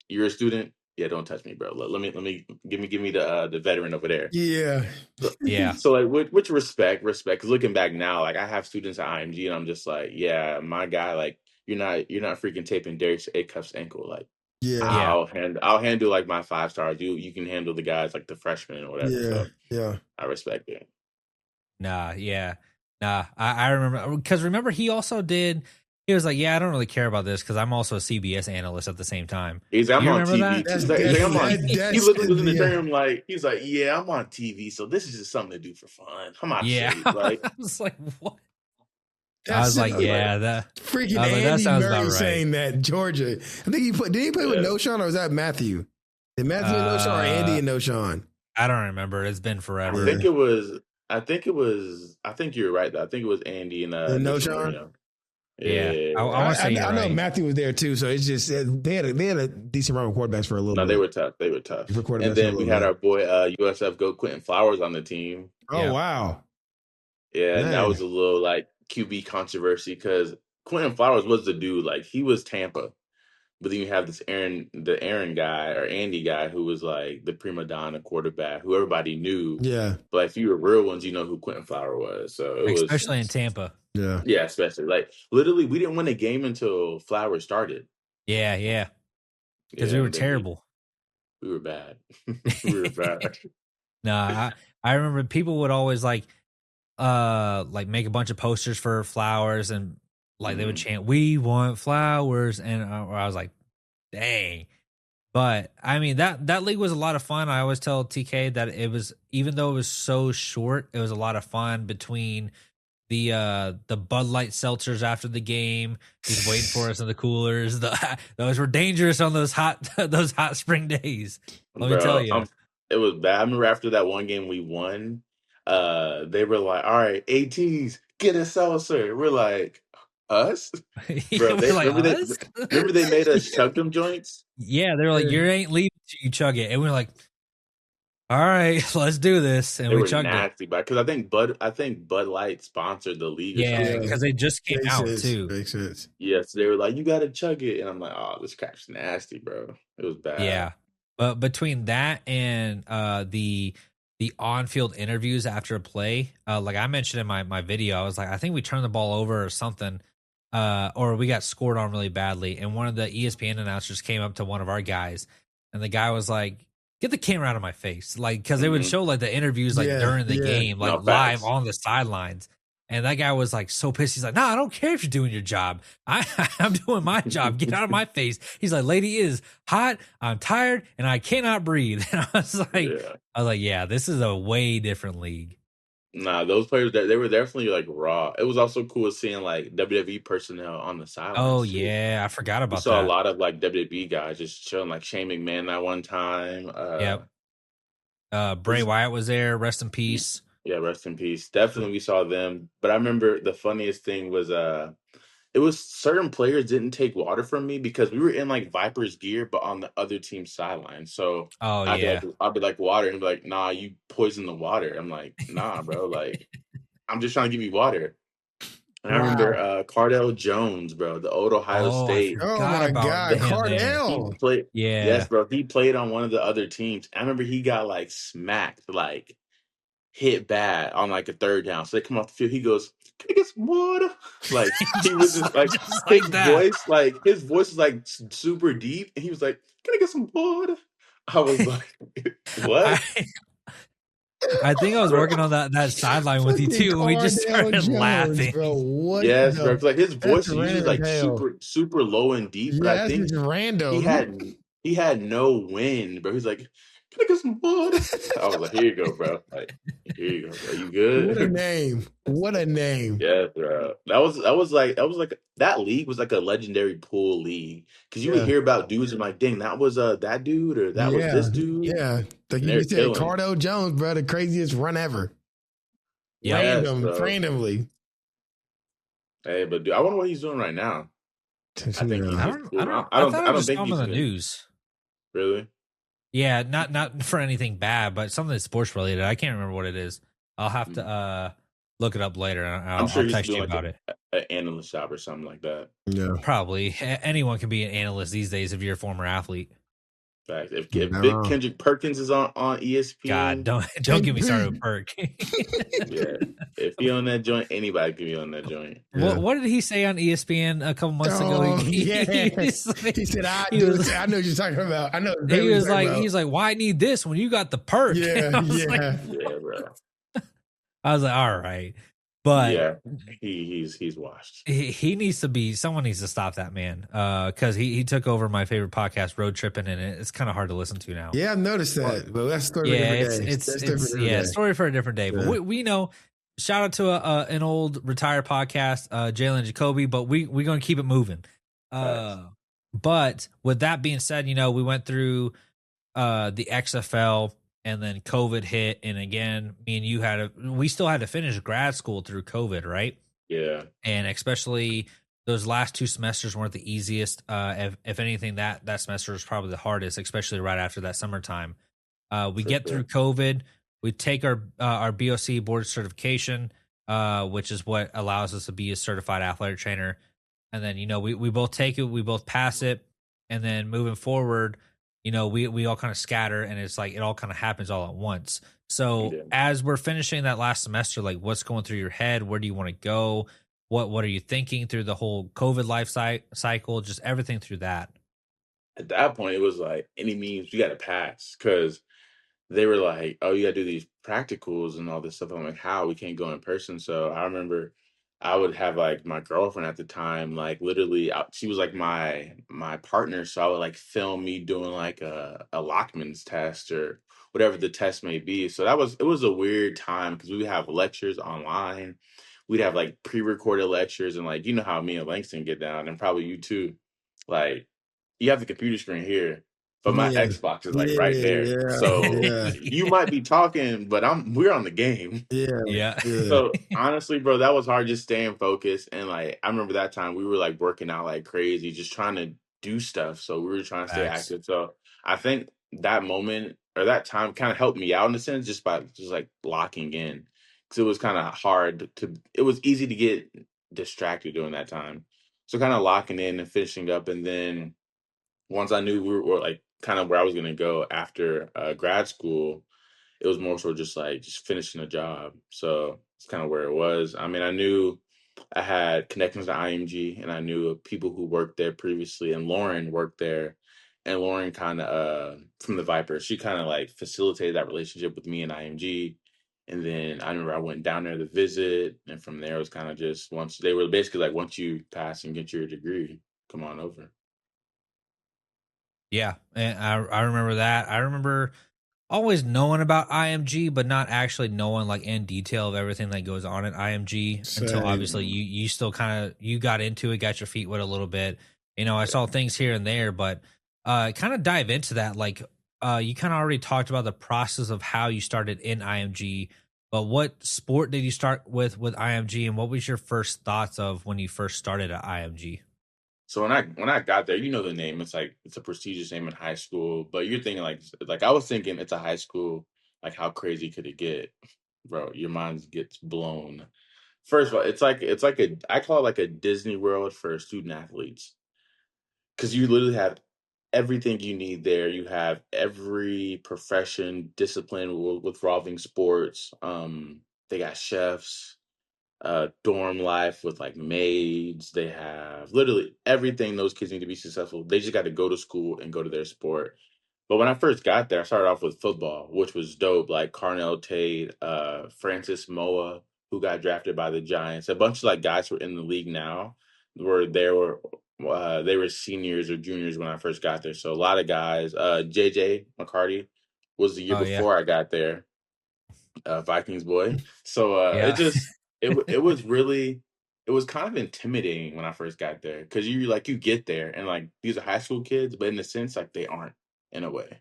[SPEAKER 1] "You're a student? Yeah, don't touch me, bro. Let me give me the veteran over there."
[SPEAKER 3] Yeah.
[SPEAKER 1] So,
[SPEAKER 2] yeah,
[SPEAKER 1] so like which respect. Because looking back now, like I have students at IMG, and I'm just like, yeah, my guy, like you're not freaking taping Derek Acuff's ankle. Like
[SPEAKER 3] Yeah.
[SPEAKER 2] yeah.
[SPEAKER 1] I'll handle like my 5 stars. You can handle the guys like the freshmen or whatever.
[SPEAKER 3] Yeah.
[SPEAKER 1] So
[SPEAKER 3] Yeah.
[SPEAKER 1] I respect it.
[SPEAKER 2] Nah, yeah, nah. I remember because remember he also did. He was like, "Yeah, I don't really care about this because I'm also a CBS analyst at the same time."
[SPEAKER 1] He's like, I'm
[SPEAKER 2] You
[SPEAKER 1] on
[SPEAKER 2] remember
[SPEAKER 1] TV
[SPEAKER 2] that?
[SPEAKER 1] too.
[SPEAKER 3] That's
[SPEAKER 1] He's like, I'm on. He
[SPEAKER 3] that's
[SPEAKER 1] literally was in the
[SPEAKER 3] yeah.
[SPEAKER 1] term like he's like, yeah, I'm on TV, so this is just something to do for fun. I'm out of
[SPEAKER 2] Yeah,
[SPEAKER 1] shape. Like
[SPEAKER 2] I was like, "What?" I
[SPEAKER 3] That's
[SPEAKER 2] was like,
[SPEAKER 1] I was
[SPEAKER 3] just
[SPEAKER 1] like,
[SPEAKER 2] "Yeah, that."
[SPEAKER 3] freaking
[SPEAKER 2] I was like, "That
[SPEAKER 3] Andy
[SPEAKER 2] sounds about
[SPEAKER 3] Murray
[SPEAKER 2] right."
[SPEAKER 3] saying that Georgia. I think did he play with
[SPEAKER 1] yeah.
[SPEAKER 3] No Sean or was that Matthew? Did Matthew and No Sean or Andy
[SPEAKER 2] Uh,
[SPEAKER 3] and No Sean?
[SPEAKER 2] I don't remember. It's been
[SPEAKER 1] I
[SPEAKER 2] forever.
[SPEAKER 1] think
[SPEAKER 3] Yeah.
[SPEAKER 1] it was. I think you're right though. I think it was Andy and
[SPEAKER 3] And
[SPEAKER 1] No
[SPEAKER 3] No
[SPEAKER 1] Sean
[SPEAKER 3] Sean?
[SPEAKER 1] Marino.
[SPEAKER 2] Yeah, I
[SPEAKER 1] Yeah.
[SPEAKER 2] want to say you're
[SPEAKER 3] I know
[SPEAKER 2] right.
[SPEAKER 3] Matthew was there too, so it's just they had a decent run of quarterbacks for a little
[SPEAKER 1] No, they
[SPEAKER 3] bit.
[SPEAKER 1] were tough. They were tough.
[SPEAKER 3] For
[SPEAKER 1] And
[SPEAKER 3] quarterbacks for a
[SPEAKER 1] then we
[SPEAKER 3] little
[SPEAKER 1] had
[SPEAKER 3] bit.
[SPEAKER 1] our boy USF go Quentin Flowers on the team.
[SPEAKER 3] Oh
[SPEAKER 2] Yeah,
[SPEAKER 3] wow.
[SPEAKER 1] Yeah, and that
[SPEAKER 3] Man.
[SPEAKER 1] was a little like QB controversy because Quentin Flowers was the dude. Like he was Tampa, but then you have this Aaron guy or Andy guy who was like the prima donna quarterback who everybody knew.
[SPEAKER 3] Yeah.
[SPEAKER 1] But if you were real ones, you know who Quentin Flower was. So it was
[SPEAKER 2] especially in Tampa.
[SPEAKER 3] Yeah.
[SPEAKER 1] yeah, especially like literally we didn't win a game until Flowers started.
[SPEAKER 2] Yeah, yeah, because we
[SPEAKER 1] Yeah,
[SPEAKER 2] were
[SPEAKER 1] and then
[SPEAKER 2] terrible.
[SPEAKER 1] we were bad. We were bad.
[SPEAKER 2] Nah, I remember people would always like make a bunch of posters for Flowers and like they would
[SPEAKER 1] Mhm.
[SPEAKER 2] chant "We want Flowers," and I was like, "Dang!" But I mean that league was a lot of fun. I always tell TK that it was, even though it was so short, it was a lot of fun between the Bud Light seltzers after the game. He's waiting for us in the coolers. Those were dangerous on those hot spring days. Let me tell
[SPEAKER 1] Bro,
[SPEAKER 2] you.
[SPEAKER 1] it was bad. I remember after that one game we won, they were like, "All right, ATs, get a seltzer." We're like, "Us, bro?"
[SPEAKER 2] We're
[SPEAKER 1] They
[SPEAKER 2] like us.
[SPEAKER 1] remember they made us chug them joints.
[SPEAKER 2] Yeah, they're like, you ain't leaving till you chug it, and we're like, all right, let's do this, and
[SPEAKER 1] They
[SPEAKER 2] we
[SPEAKER 1] were
[SPEAKER 2] chugged it.
[SPEAKER 1] nasty, but because I think Bud Light sponsored the league or
[SPEAKER 2] Yeah,
[SPEAKER 1] something.
[SPEAKER 3] Yeah.
[SPEAKER 2] because they just came
[SPEAKER 3] Makes
[SPEAKER 2] out
[SPEAKER 3] sense.
[SPEAKER 2] too.
[SPEAKER 3] Makes sense.
[SPEAKER 1] Yes, they were like, "You got to chug it," and I'm like, "Oh, this crap's nasty, bro." It was bad.
[SPEAKER 2] Yeah, but between that and the on field interviews after a play, like I mentioned in my video, I was like, I think we turned the ball over or something, or we got scored on really badly, and one of the ESPN announcers came up to one of our guys, and the guy was like, "Get the camera out of my face," like because they would
[SPEAKER 1] Mhm.
[SPEAKER 2] show like the interviews like
[SPEAKER 3] Yeah,
[SPEAKER 2] during the
[SPEAKER 3] yeah.
[SPEAKER 2] game, like
[SPEAKER 1] No,
[SPEAKER 2] live
[SPEAKER 1] facts.
[SPEAKER 2] on the sidelines. And that guy was like so pissed. He's like, "No, I don't care if you're doing your job. I'm doing my job. Get out of my face." He's like, "Lady is hot. I'm tired, and I cannot breathe." And
[SPEAKER 1] Yeah.
[SPEAKER 2] yeah, this is a way different league.
[SPEAKER 1] Nah, those players they were definitely like raw. It was also cool seeing like WWE personnel on the
[SPEAKER 2] Oh
[SPEAKER 1] sidelines too.
[SPEAKER 2] yeah, I forgot
[SPEAKER 1] We
[SPEAKER 2] about
[SPEAKER 1] saw a
[SPEAKER 2] that.
[SPEAKER 1] lot of like WWE guys just chilling, like Shane McMahon that one time.
[SPEAKER 2] Yep. Bray
[SPEAKER 1] Who's-
[SPEAKER 2] Wyatt was there. Rest in peace.
[SPEAKER 1] yeah, rest in peace. Definitely we saw them. But I remember the funniest thing was it was certain players didn't take water from me because we were in like Vipers gear, but on the other team's sideline. So
[SPEAKER 2] Oh
[SPEAKER 1] I'd be like,
[SPEAKER 2] yeah.
[SPEAKER 1] water, and he'd be like, nah, you poison the water. I'm like, nah, bro, like I'm just trying to give you water. And I remember
[SPEAKER 3] Wow.
[SPEAKER 1] Cardell Jones, bro, the old Ohio
[SPEAKER 2] Oh, I
[SPEAKER 1] State.
[SPEAKER 3] Oh
[SPEAKER 2] forgot
[SPEAKER 3] my
[SPEAKER 2] about
[SPEAKER 3] God,
[SPEAKER 2] him there.
[SPEAKER 1] He
[SPEAKER 3] Cardell.
[SPEAKER 1] played, yes,
[SPEAKER 2] Yeah.
[SPEAKER 1] bro. He played on one of the other teams. I remember he got like smacked, like hit bad on like a third down. So they come off the field. He goes, "Can I get some water?" Like he was just like
[SPEAKER 2] just like that.
[SPEAKER 1] his voice is like super deep, and he was like, "Can I get some water?" I was like,
[SPEAKER 2] I
[SPEAKER 1] "What?"
[SPEAKER 2] I think I was
[SPEAKER 1] Bro,
[SPEAKER 2] working on that sideline with you
[SPEAKER 3] Fucking
[SPEAKER 2] too, and we just
[SPEAKER 3] Cardell
[SPEAKER 2] started
[SPEAKER 3] Jones,
[SPEAKER 2] laughing.
[SPEAKER 3] bro. What
[SPEAKER 1] yes, bro.
[SPEAKER 3] the?
[SPEAKER 1] 'Cause, like his
[SPEAKER 3] That's
[SPEAKER 1] voice is usually
[SPEAKER 3] random
[SPEAKER 1] like
[SPEAKER 3] as hell.
[SPEAKER 1] super low and deep, but I
[SPEAKER 3] Yeah, that's
[SPEAKER 1] think
[SPEAKER 3] just
[SPEAKER 1] he
[SPEAKER 3] random.
[SPEAKER 1] had he had no wind, bro. He's like, "Can I get some water?" I was like, "Here you go, bro. Like, here you go, bro. You
[SPEAKER 3] What a
[SPEAKER 1] good?"
[SPEAKER 3] name. What a name.
[SPEAKER 1] Yeah, bro. That was like that league was like a legendary pool league because you would
[SPEAKER 3] Yeah.
[SPEAKER 1] hear about dudes and like, dang, that was that dude or that was
[SPEAKER 3] Yeah.
[SPEAKER 1] this dude,
[SPEAKER 3] Yeah. Like
[SPEAKER 1] and
[SPEAKER 3] you
[SPEAKER 1] they're
[SPEAKER 3] said,
[SPEAKER 1] killing.
[SPEAKER 3] Cardell Jones, bro, the craziest run ever.
[SPEAKER 2] Yep.
[SPEAKER 1] Yes, bro.
[SPEAKER 3] Randomly.
[SPEAKER 1] Hey, but dude, I wonder what he's doing right now. I think he's
[SPEAKER 3] Yeah.
[SPEAKER 1] just cool.
[SPEAKER 2] I thought
[SPEAKER 1] I
[SPEAKER 2] I
[SPEAKER 1] don't
[SPEAKER 2] just
[SPEAKER 1] think
[SPEAKER 2] saw him on
[SPEAKER 1] he's
[SPEAKER 2] the
[SPEAKER 1] even
[SPEAKER 2] news.
[SPEAKER 1] really.
[SPEAKER 2] Yeah, not for anything bad, but something that's sports related. I can't remember what it is. I'll have to
[SPEAKER 1] Mhm.
[SPEAKER 2] look it up later, and
[SPEAKER 1] I'm sure
[SPEAKER 2] I'll
[SPEAKER 1] he's
[SPEAKER 2] text
[SPEAKER 1] doing
[SPEAKER 2] you
[SPEAKER 1] like
[SPEAKER 2] about it.
[SPEAKER 1] an analyst job or something like that.
[SPEAKER 3] Yeah.
[SPEAKER 2] Probably anyone can be an analyst these days if you're a former athlete.
[SPEAKER 1] Fact. If
[SPEAKER 3] Not
[SPEAKER 1] Big
[SPEAKER 3] wrong.
[SPEAKER 1] Kendrick Perkins is on
[SPEAKER 2] God,
[SPEAKER 1] ESPN,
[SPEAKER 2] don't get me started with Perk.
[SPEAKER 1] yeah. If he on that joint, anybody can be on that joint.
[SPEAKER 3] Yeah.
[SPEAKER 2] What did he say on ESPN a couple months ago?
[SPEAKER 3] Oh, yeah. He said,
[SPEAKER 2] he was,
[SPEAKER 3] I know what you're talking about. I know exactly what you're talking about.
[SPEAKER 2] he's like, why need this when you got the Perk?
[SPEAKER 3] Yeah,
[SPEAKER 2] I was
[SPEAKER 3] yeah.
[SPEAKER 1] Yeah, bro.
[SPEAKER 2] like, all right, but
[SPEAKER 1] Yeah, he's washed.
[SPEAKER 2] he needs to be, someone needs to stop that man, because he took over my favorite podcast, Road Tripping, and it's kind of hard to listen to now.
[SPEAKER 3] Yeah, I've noticed that. But that's a story
[SPEAKER 2] Yeah,
[SPEAKER 3] for a different day. That's a
[SPEAKER 2] it's
[SPEAKER 3] different day.
[SPEAKER 2] story for a different day. But
[SPEAKER 3] Yeah.
[SPEAKER 2] we know. Shout out to an old retired podcast, Jalen Jacoby, but we're gonna keep it moving. But with that being said, we went through the XFL, and then COVID hit, and again, me and you we still had to finish grad school through COVID, right?
[SPEAKER 1] Yeah,
[SPEAKER 2] And especially those last 2 semesters weren't the easiest. If anything, that semester was probably the hardest, especially right after that summertime. We
[SPEAKER 1] for
[SPEAKER 2] get
[SPEAKER 1] sure.
[SPEAKER 2] through COVID. We take our BOC board certification, which is what allows us to be a certified athletic trainer. And then we both take it, we both pass it, and then moving forward, we all kind of scatter, and it's like it all kind of happens all at once. So
[SPEAKER 1] Yeah.
[SPEAKER 2] as we're finishing that last semester, like what's going through your head? Where do you want to go? What are you thinking through the whole COVID life cycle? Just everything through that.
[SPEAKER 1] At that point, it was like any means you got to pass because they were like, "Oh, you got to do these practicals and all this stuff." I'm like, "How? We can't go in person." So I remember I would have like my girlfriend at the time, like literally, she was like my partner, so I would like film me doing like a Lockman's test or whatever the test may be. So it was a weird time because we would have lectures online, we'd have like pre-recorded lectures, and like you know how me and Langston get down, and probably you too, like you have the computer screen here, but my
[SPEAKER 3] Yeah.
[SPEAKER 1] Xbox is like right there.
[SPEAKER 3] Yeah.
[SPEAKER 1] So
[SPEAKER 3] Yeah.
[SPEAKER 1] you might be talking, but we're on the game.
[SPEAKER 3] Yeah.
[SPEAKER 2] Yeah.
[SPEAKER 3] Yeah.
[SPEAKER 1] So honestly, bro, that was hard just staying focused. And like I remember that time we were like working out like crazy, just trying to do stuff. So we were trying to stay
[SPEAKER 2] Facts.
[SPEAKER 1] active. So I think that moment or that time kind of helped me out in a sense just by just like locking in. Cause it was kind of hard it was easy to get distracted during that time. So kind of locking in and finishing up. And then once I knew we were like kind of where I was gonna go after grad school, it was more so just like just finishing a job. So it's kind of where it was. I mean, I knew I had connections to IMG, and I knew of people who worked there previously, and Lauren worked there. And Lauren kind of from the Vipers, she kind of like facilitated that relationship with me and IMG. And then I remember I went down there to visit, and from there it was kind of just once they were basically like, once you pass and get your degree, come on over.
[SPEAKER 2] Yeah, and I remember that. I remember always knowing about IMG, but not actually knowing like in detail of everything that goes on at IMG until
[SPEAKER 3] Same.
[SPEAKER 2] obviously you still kind of you got into it, got your feet wet a little bit. I saw things here and there, but kind of dive into that. Like you kind of already talked about the process of how you started in IMG. But what sport did you start with IMG, and what was your first thoughts of when you first started at IMG?
[SPEAKER 1] So when I got there, you know the name. It's like it's a prestigious name in high school, but you're thinking like I was thinking it's a high school. Like how crazy could it get, bro? Your mind gets blown. First of all, it's like a I call it like a Disney World for student athletes because you literally have everything you need there. You have every profession, discipline with revolving sports. They got chefs, dorm life with like maids. They have literally everything those kids need to be successful. They just got to go to school and go to their sport. But when I first got there, I started off with football, which was dope. Like Carnell Tate, Francis Moa, who got drafted by the Giants. A bunch of like guys who are in the league now they were seniors or juniors when I first got there. So a lot of guys. JJ McCarty was the year
[SPEAKER 2] Oh yeah,
[SPEAKER 1] before I got there, Vikings boy. So it
[SPEAKER 2] yeah,
[SPEAKER 1] just it was really it was kind of intimidating when I first got there because you get there and like these are high school kids, but in a sense like they aren't in a way.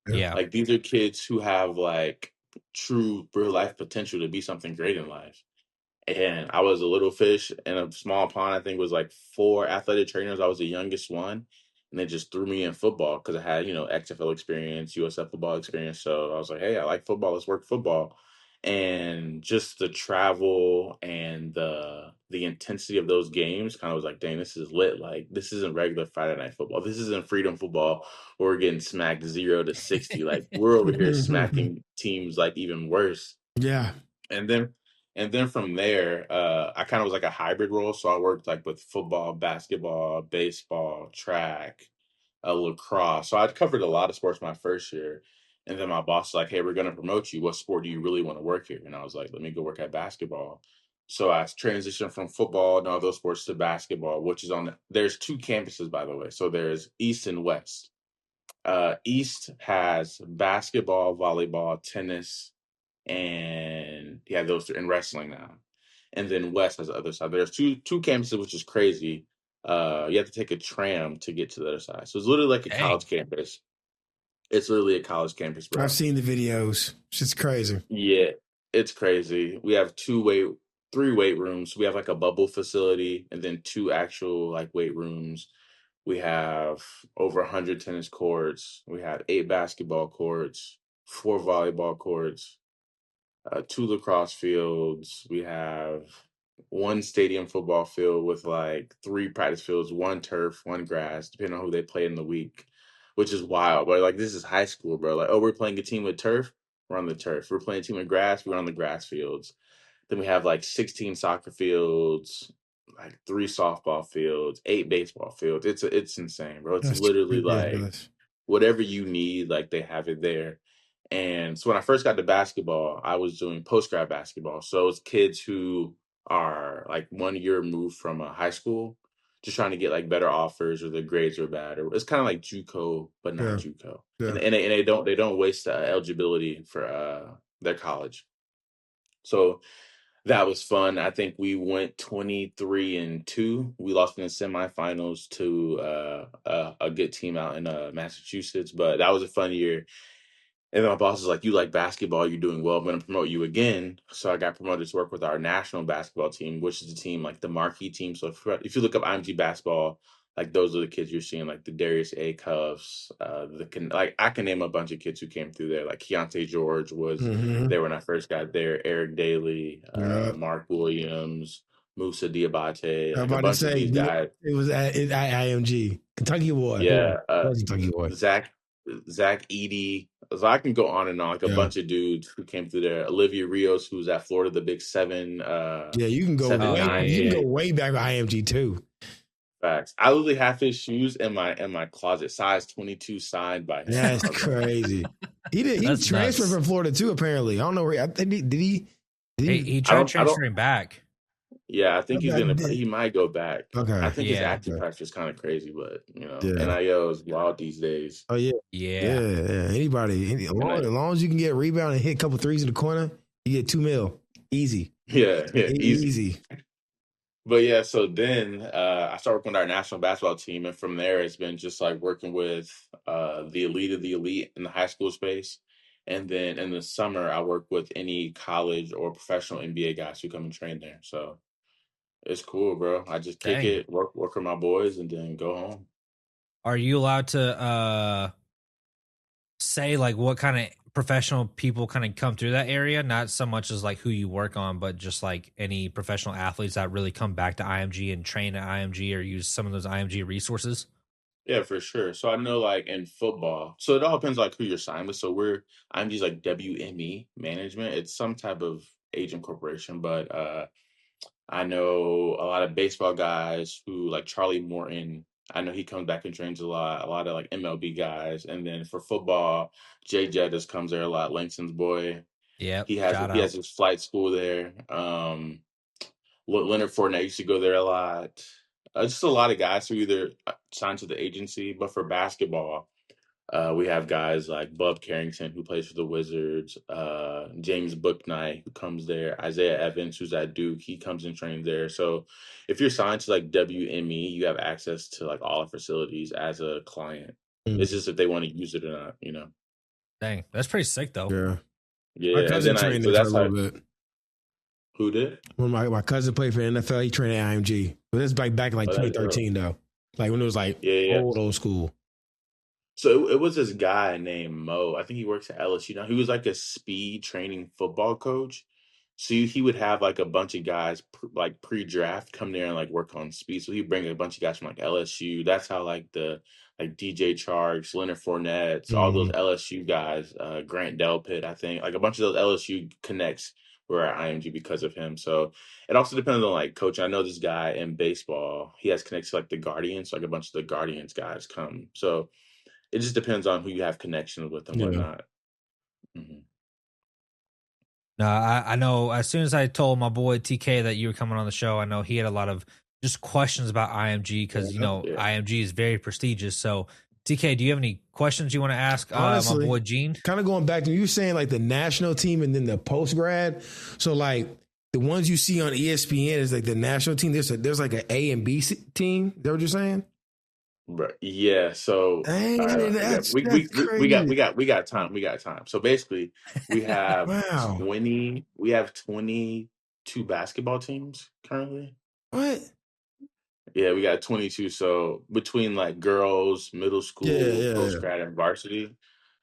[SPEAKER 3] Yeah.
[SPEAKER 2] yeah.
[SPEAKER 1] Like these are kids who have like true real life potential to be something great in life. And I was a little fish in a small pond. I think it was like four athletic trainers. I was the youngest one. And they just threw me in football because I had, XFL experience, USF football experience. So I was like, hey, I like football. Let's work football. And just the travel and the intensity of those games kind of was like, dang, this is lit. Like, this isn't regular Friday night football. This isn't freedom football where we're getting smacked 0-60. Like, we're over here smacking teams like even worse.
[SPEAKER 3] Yeah.
[SPEAKER 1] And then from there, I kind of was like a hybrid role. So I worked like with football, basketball, baseball, track, lacrosse. So I covered a lot of sports my first year. And then my boss was like, hey, we're going to promote you. What sport do you really want to work here? And I was like, let me go work at basketball. So I transitioned from football and all those sports to basketball, which is there's two campuses, by the way. So there's East and West. East has basketball, volleyball, tennis, and yeah, those three, and wrestling now. And then West has the other side. There's two campuses, which is crazy. You have to take a tram to get to the other side. So it's literally like a
[SPEAKER 2] Dang.
[SPEAKER 1] college campus. It's literally a college campus,
[SPEAKER 3] I've
[SPEAKER 1] bro.
[SPEAKER 3] seen the videos. It's just crazy.
[SPEAKER 1] Yeah, it's crazy. We have three weight rooms. We have like a bubble facility and then two actual like weight rooms. We have over 100 tennis courts. We have 8 basketball courts, 4 volleyball courts, 2 lacrosse fields. We have 1 stadium football field with like 3 practice fields, 1 turf, 1 grass, depending on who they play in the week, which is wild. But like this is high school, bro. Like, oh, we're playing a team with turf, we're on the turf. We're playing a team with grass, we're on the grass fields. Then we have like 16 soccer fields, like 3 softball fields, 8 baseball fields. It's insane, bro. It's
[SPEAKER 3] That's
[SPEAKER 1] literally like
[SPEAKER 3] ridiculous.
[SPEAKER 1] whatever you need, like they have it there. And so when I first got to basketball, I was doing post grad basketball. So it's kids who are like 1 year removed from a high school, just trying to get like better offers or their grades are bad. Or it's kind of like JUCO, but not
[SPEAKER 3] Yeah.
[SPEAKER 1] JUCO.
[SPEAKER 3] Yeah.
[SPEAKER 1] And they don't waste eligibility for their college. So that was fun. I think we went 23-2. We lost in the semifinals to a good team out in Massachusetts, but that was a fun year. And then my boss was like, "You like basketball? You're doing well. I'm going to promote you again." So I got promoted to work with our national basketball team, which is the team like the marquee team. So if you look up IMG basketball, like those are the kids you're seeing, like the Darius A. Cuffs, like I can name a bunch of kids who came through there. Like Keontae George was
[SPEAKER 3] Mm-hmm.
[SPEAKER 1] there when I first got there. Eric Daly,
[SPEAKER 3] Yeah.
[SPEAKER 1] Mark Williams, Musa Diabate,
[SPEAKER 3] I'm
[SPEAKER 1] like a
[SPEAKER 3] about to
[SPEAKER 1] bunch of
[SPEAKER 3] say
[SPEAKER 1] these guys.
[SPEAKER 3] it was at IMG. Kentucky boy. Who
[SPEAKER 1] Yeah,
[SPEAKER 3] was Kentucky boy?
[SPEAKER 1] Zach Eady. So I can go on and on, like a
[SPEAKER 3] Yeah.
[SPEAKER 1] bunch of dudes who came through there. Olivia Rios, who's at Florida, the Big Seven,
[SPEAKER 3] Yeah, you can go
[SPEAKER 2] Oh,
[SPEAKER 3] way
[SPEAKER 2] yeah,
[SPEAKER 3] you can
[SPEAKER 2] yeah.
[SPEAKER 3] go way back with IMG too.
[SPEAKER 1] Facts. I literally have his shoes in my closet, size 22, signed by him.
[SPEAKER 3] That's
[SPEAKER 1] I was like,
[SPEAKER 3] crazy. He
[SPEAKER 2] That's
[SPEAKER 3] transferred
[SPEAKER 2] nuts.
[SPEAKER 3] from Florida too, apparently. I don't know where I think did he
[SPEAKER 2] He
[SPEAKER 1] I
[SPEAKER 2] tried
[SPEAKER 1] don't.
[SPEAKER 2] transferring back.
[SPEAKER 1] Yeah, I think he's gonna.
[SPEAKER 3] Okay.
[SPEAKER 1] He might go back. I think his
[SPEAKER 2] Yeah.
[SPEAKER 1] active practice is kind of crazy, but
[SPEAKER 3] Yeah.
[SPEAKER 1] NIL is wild these days.
[SPEAKER 3] Oh yeah.
[SPEAKER 2] Yeah.
[SPEAKER 3] Yeah. Anybody, as long as you can get a rebound and hit a couple threes in the corner, you get $2 million. Easy.
[SPEAKER 1] Yeah, easy.
[SPEAKER 3] Easy.
[SPEAKER 1] But yeah, so then I started working with our national basketball team, and from there it's been just like working with the elite of the elite in the high school space. And then in the summer, I work with any college or professional NBA guys who come and train there. So it's cool, bro. I just kick
[SPEAKER 2] Dang.
[SPEAKER 1] it, work with my boys, and then go home.
[SPEAKER 2] Are you allowed to say like what kind of professional people kind of come through that area? Not so much as like who you work on, but just like any professional athletes that really come back to IMG and train at IMG or use some of those IMG resources?
[SPEAKER 1] Yeah, for sure. So I know like in football, so it all depends like who you're signed with. So I'm just like WME management. It's some type of agent corporation, but I know a lot of baseball guys who like Charlie Morton. I know he comes back and trains a lot. A lot of like MLB guys, and then for football, Jay Jettis comes there a lot. Langston's boy,
[SPEAKER 2] Yep.
[SPEAKER 1] he has
[SPEAKER 2] Shout
[SPEAKER 1] he has
[SPEAKER 2] out.
[SPEAKER 1] his flight school there. Leonard Fournette used to go there a lot. Just a lot of guys who either signed to the agency, but for basketball, we have guys like Bub Carrington, who plays for the Wizards, James Booknight, who comes there, Isaiah Evans, who's at Duke, he comes and trains there. So if you're signed to like WME, you have access to like all the facilities as a client. It's just if they want to use it or not, you know.
[SPEAKER 2] Dang. That's pretty sick though.
[SPEAKER 3] Yeah. My
[SPEAKER 1] Yeah, and
[SPEAKER 3] cousin
[SPEAKER 1] then
[SPEAKER 3] trained
[SPEAKER 1] so
[SPEAKER 3] there for a
[SPEAKER 1] that's how
[SPEAKER 3] little bit.
[SPEAKER 1] who did?
[SPEAKER 3] When my cousin played for the NFL, he trained at IMG. But this is like back in like
[SPEAKER 1] Oh, that's dope.
[SPEAKER 3] 2013 though. Like when it was like
[SPEAKER 1] Yeah, yeah.
[SPEAKER 3] old school.
[SPEAKER 1] So it was this guy named Mo. I think he works at LSU now. He was like a speed training football coach. So he would have like a bunch of guys like pre-draft come there and like work on speed. So he'd bring a bunch of guys from like LSU. That's how like the like DJ Charks, Leonard Fournette, all those
[SPEAKER 3] Mm-hmm.
[SPEAKER 1] LSU guys, Grant Delpit, I think like a bunch of those LSU connects were at IMG because of him. So it also depends on like coach. I know this guy in baseball. He has connects to like the Guardians. So like a bunch of the Guardians guys come. So it just depends on who you have connections with and
[SPEAKER 3] Yeah.
[SPEAKER 1] whatnot. Mhm.
[SPEAKER 2] No, I know as soon as I told my boy TK that you were coming on the show, I know he had a lot of just questions about IMG because, you know,
[SPEAKER 1] Yeah.
[SPEAKER 2] IMG is very prestigious. So, TK, do you have any questions you want to ask my
[SPEAKER 3] Honestly,
[SPEAKER 2] boy Gene?
[SPEAKER 3] kind of going back to you were saying like the national team and then the post grad. So like the ones you see on ESPN is like the national team. There's like an A and B team. Is that what you're saying?
[SPEAKER 1] Right. Yeah. So
[SPEAKER 3] Dang,
[SPEAKER 1] yeah,
[SPEAKER 3] that's
[SPEAKER 1] we
[SPEAKER 3] crazy.
[SPEAKER 1] got time. We got time. So basically we have
[SPEAKER 3] Wow.
[SPEAKER 1] 22 basketball teams currently.
[SPEAKER 3] What?
[SPEAKER 1] Yeah, we got 22. So between like girls, middle school,
[SPEAKER 3] Yeah.
[SPEAKER 1] post grad, and varsity.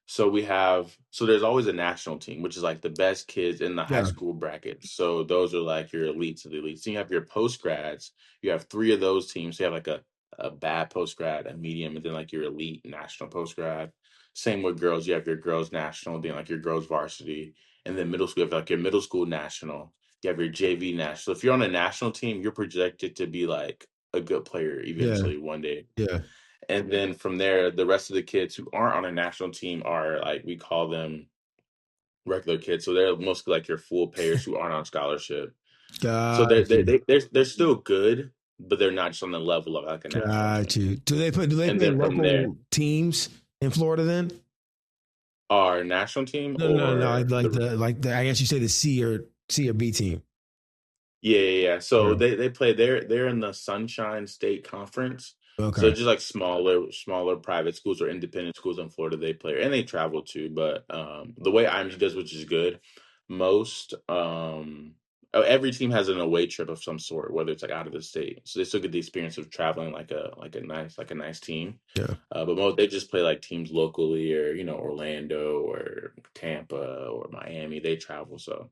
[SPEAKER 1] So there's always a national team, which is like the best kids in the high
[SPEAKER 3] Yeah.
[SPEAKER 1] school bracket. So those are like your elites of the elites. So you have your post grads. You have three of those teams. So you have like a bad post grad, a medium, and then like your elite national post grad. Same with girls. You have your girls national, then like your girls varsity, and then middle school. You have like your middle school national. You have your JV national. So if you're on a national team, you're projected to be like a good player
[SPEAKER 3] Yeah.
[SPEAKER 1] eventually one day.
[SPEAKER 3] Yeah.
[SPEAKER 1] And then from there, the rest of the kids who aren't on a national team are like we call them regular kids. So they're mostly like your full payers who aren't on scholarship. So
[SPEAKER 3] Got you.
[SPEAKER 1] they're still good, but they're not just on the level of like a national
[SPEAKER 3] Got
[SPEAKER 1] team.
[SPEAKER 3] you. Do they
[SPEAKER 1] And
[SPEAKER 3] play
[SPEAKER 1] then from there,
[SPEAKER 3] local teams in Florida then?
[SPEAKER 1] our national team
[SPEAKER 3] No.
[SPEAKER 1] or
[SPEAKER 3] Like the I guess you say the C or B team.
[SPEAKER 1] yeah. So
[SPEAKER 3] Yeah.
[SPEAKER 1] they play. They're in the Sunshine State Conference. So
[SPEAKER 3] Okay.
[SPEAKER 1] just like smaller private schools or independent schools in Florida, they play and they travel too. But the way IMG does, which is good, most every team has an away trip of some sort, whether it's like out of the state. So they still get the experience of traveling like a nice team.
[SPEAKER 3] Yeah.
[SPEAKER 1] But most they just play like teams locally or Orlando or Tampa or Miami. They travel so.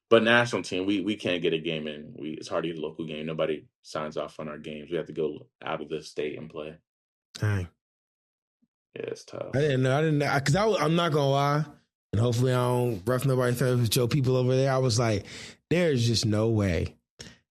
[SPEAKER 1] But national team, we can't get a game in. It's hard to get a local game. Nobody signs off on our games. We have to go out of the state and play.
[SPEAKER 3] Dang.
[SPEAKER 1] Yeah, it's tough.
[SPEAKER 3] I didn't know. Because I'm not going to lie. And hopefully I don't rough nobody's feathers with your people over there. I was like, there's just no way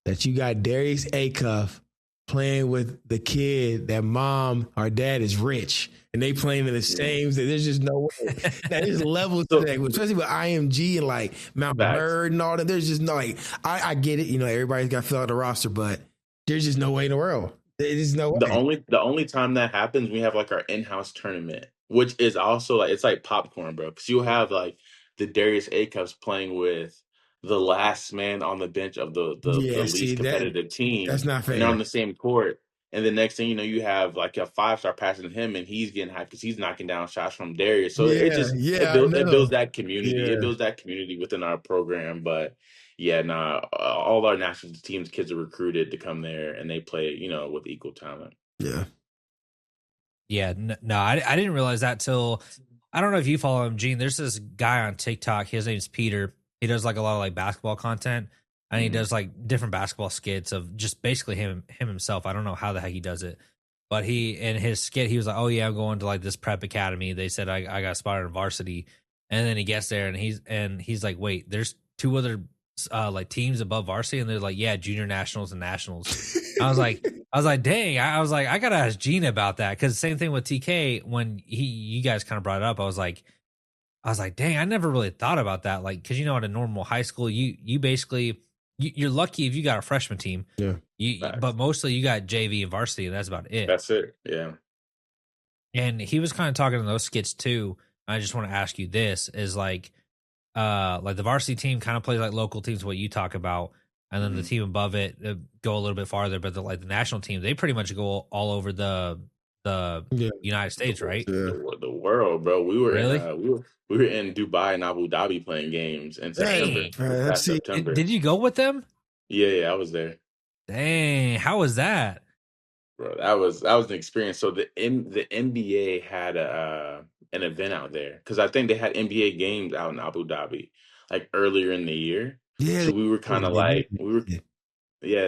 [SPEAKER 3] that you got Darius Acuff playing with the kid that mom or dad is rich. And they playing in the same. There's just no way. That is levels to that, especially with IMG and like Mount Bird and all that. There's just no like. I get it. Everybody's got to fill out the roster, but there's just no way in the world. There's no way.
[SPEAKER 1] The only time that happens, we have like our in-house tournament, which is also like it's like popcorn, bro. Because you have like the Darius Acuffs playing with the last man on the bench of the least competitive team.
[SPEAKER 3] That's not fair.
[SPEAKER 1] And they're on the same court. And the next thing you know, you have like a 5-star passing him, and he's getting hyped because he's knocking down shots from Darius. So it
[SPEAKER 3] Yeah,
[SPEAKER 1] just
[SPEAKER 3] yeah, I
[SPEAKER 1] it builds
[SPEAKER 3] know.
[SPEAKER 1] that community. It
[SPEAKER 3] Yeah,
[SPEAKER 1] builds that community within our program. But yeah, nah, all our national teams kids are recruited to come there, and they play, with equal talent.
[SPEAKER 3] yeah.
[SPEAKER 2] Yeah, no, I didn't realize that till I don't know if you follow him, Gene. There's this guy on TikTok. His name's Peter. He does like a lot of like basketball content, and he
[SPEAKER 1] Mhm.
[SPEAKER 2] does like different basketball skits of just basically him himself. I don't know how the heck he does it, but he in his skit he was like, "Oh yeah, I'm going to like this prep academy. They said I got spotted in varsity," and then he gets there and he's like, "Wait, there's two other like teams above varsity," and they're like, "Yeah, junior nationals and nationals." I was like, dang, I was like, I gotta ask Gene about that because same thing with TK when you guys kind of brought it up. I was like, dang, I never really thought about that. Like, because at a normal high school, you basically you're lucky if you got a freshman team.
[SPEAKER 3] Yeah.
[SPEAKER 2] But mostly you got JV and varsity, and that's about it.
[SPEAKER 1] That's it. Yeah.
[SPEAKER 2] And he was kind of talking in those skits too. I just want to ask you this: is like the varsity team kind of plays like local teams, what you talk about, and then the team above it go a little bit farther. But the national team, they pretty much go all over the United States, right?
[SPEAKER 1] The world, bro. We were
[SPEAKER 2] Really?
[SPEAKER 1] in we were in Dubai and Abu Dhabi playing games in September.
[SPEAKER 2] Dang.
[SPEAKER 1] Last September.
[SPEAKER 2] Did you go with them?
[SPEAKER 1] Yeah, I was there.
[SPEAKER 2] Dang, how was that?
[SPEAKER 1] Bro, that was an experience. So the NBA had an event out there because I think they had NBA games out in Abu Dhabi like earlier in the year.
[SPEAKER 3] Yeah.
[SPEAKER 1] So we were kind of like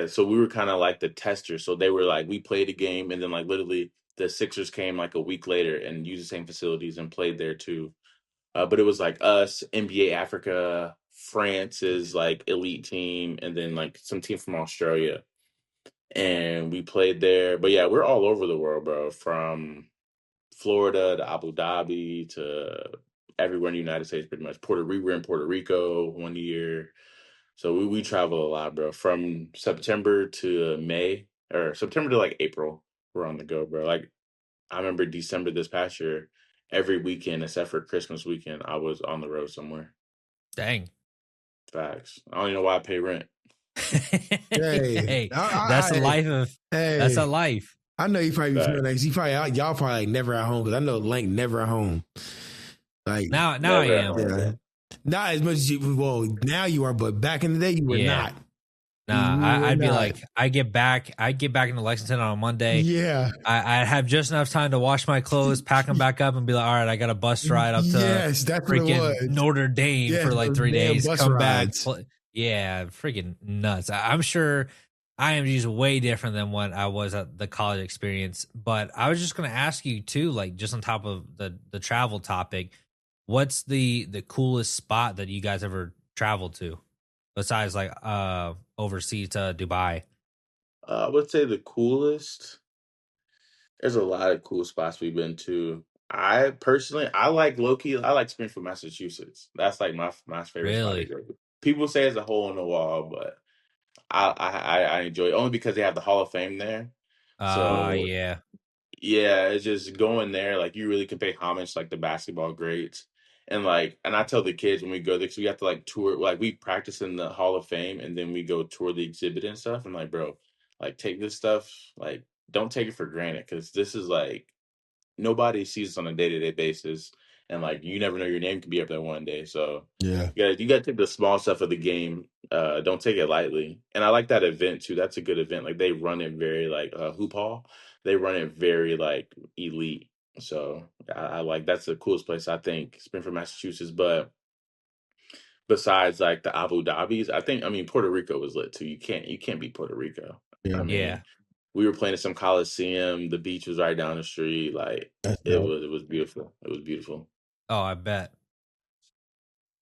[SPEAKER 1] so we were kind of like the testers. So they were like we played a game, and then like literally the Sixers came like a week later and used the same facilities and played there too. But it was like us, NBA Africa, France's like elite team, and then like some team from Australia. And we played there. But yeah, we're all over the world, bro. From Florida to Abu Dhabi to everywhere in the United States, pretty much. We were in Puerto Rico 1 year. So we travel a lot, bro. From September to May, or September to like April, we're on the go, bro. Like I remember December this past year, every weekend except for Christmas weekend, I was on the road somewhere.
[SPEAKER 2] Dang.
[SPEAKER 1] Facts. I don't even know why I pay rent.
[SPEAKER 2] Hey, that's a life of. That's a life.
[SPEAKER 3] I know you probably feel like y'all probably like never at home because I know Lank never at home. Like
[SPEAKER 2] now I am.
[SPEAKER 3] Yeah. Not as much as you. Well, now you are, but back in the day you were not.
[SPEAKER 2] Nah, I'd be like, I get back into Lexington on a Monday.
[SPEAKER 3] Yeah,
[SPEAKER 2] I have just enough time to wash my clothes, pack them back up, and be like, all right, I got a bus ride up to
[SPEAKER 3] that's
[SPEAKER 2] freaking Notre Dame for like 3 days. Come
[SPEAKER 3] rides.
[SPEAKER 2] back, freaking nuts. I'm sure IMG is way different than what I was at the college experience. But I was just going to ask you too, like just on top of the travel topic, what's the coolest spot that you guys ever traveled to? Besides, like, overseas to Dubai.
[SPEAKER 1] I would say the coolest. There's a lot of cool spots we've been to. I personally, I like Loki. I like Springfield, Massachusetts. That's like my favorite spot to
[SPEAKER 2] Really?
[SPEAKER 1] go to. People say it's a hole in the wall, but I enjoy it only because they have the Hall of Fame there. So
[SPEAKER 2] Yeah.
[SPEAKER 1] yeah, it's just going there. Like you really can pay homage to, like the basketball greats. And I tell the kids when we go there, 'cause we have to like tour, like we practice in the Hall of Fame and then we go tour the exhibit and stuff. I'm like, bro, like take this stuff, like don't take it for granted because this is like nobody sees this on a day-to-day basis. And like you never know your name could be up there one day. So
[SPEAKER 3] yeah,
[SPEAKER 1] you gotta take the small stuff of the game. Don't take it lightly. And I like that event too. That's a good event. Like they run it very like hoop hall. They run it very like elite. So I like that's the coolest place I think, Springfield, Massachusetts. But besides like the Abu Dhabis, I mean Puerto Rico was lit too. You can't beat Puerto Rico.
[SPEAKER 3] yeah.
[SPEAKER 1] I mean,
[SPEAKER 2] Yeah.
[SPEAKER 1] we were playing at some Coliseum. The beach was right down the street. Like it was beautiful. It was beautiful.
[SPEAKER 2] Oh, I bet.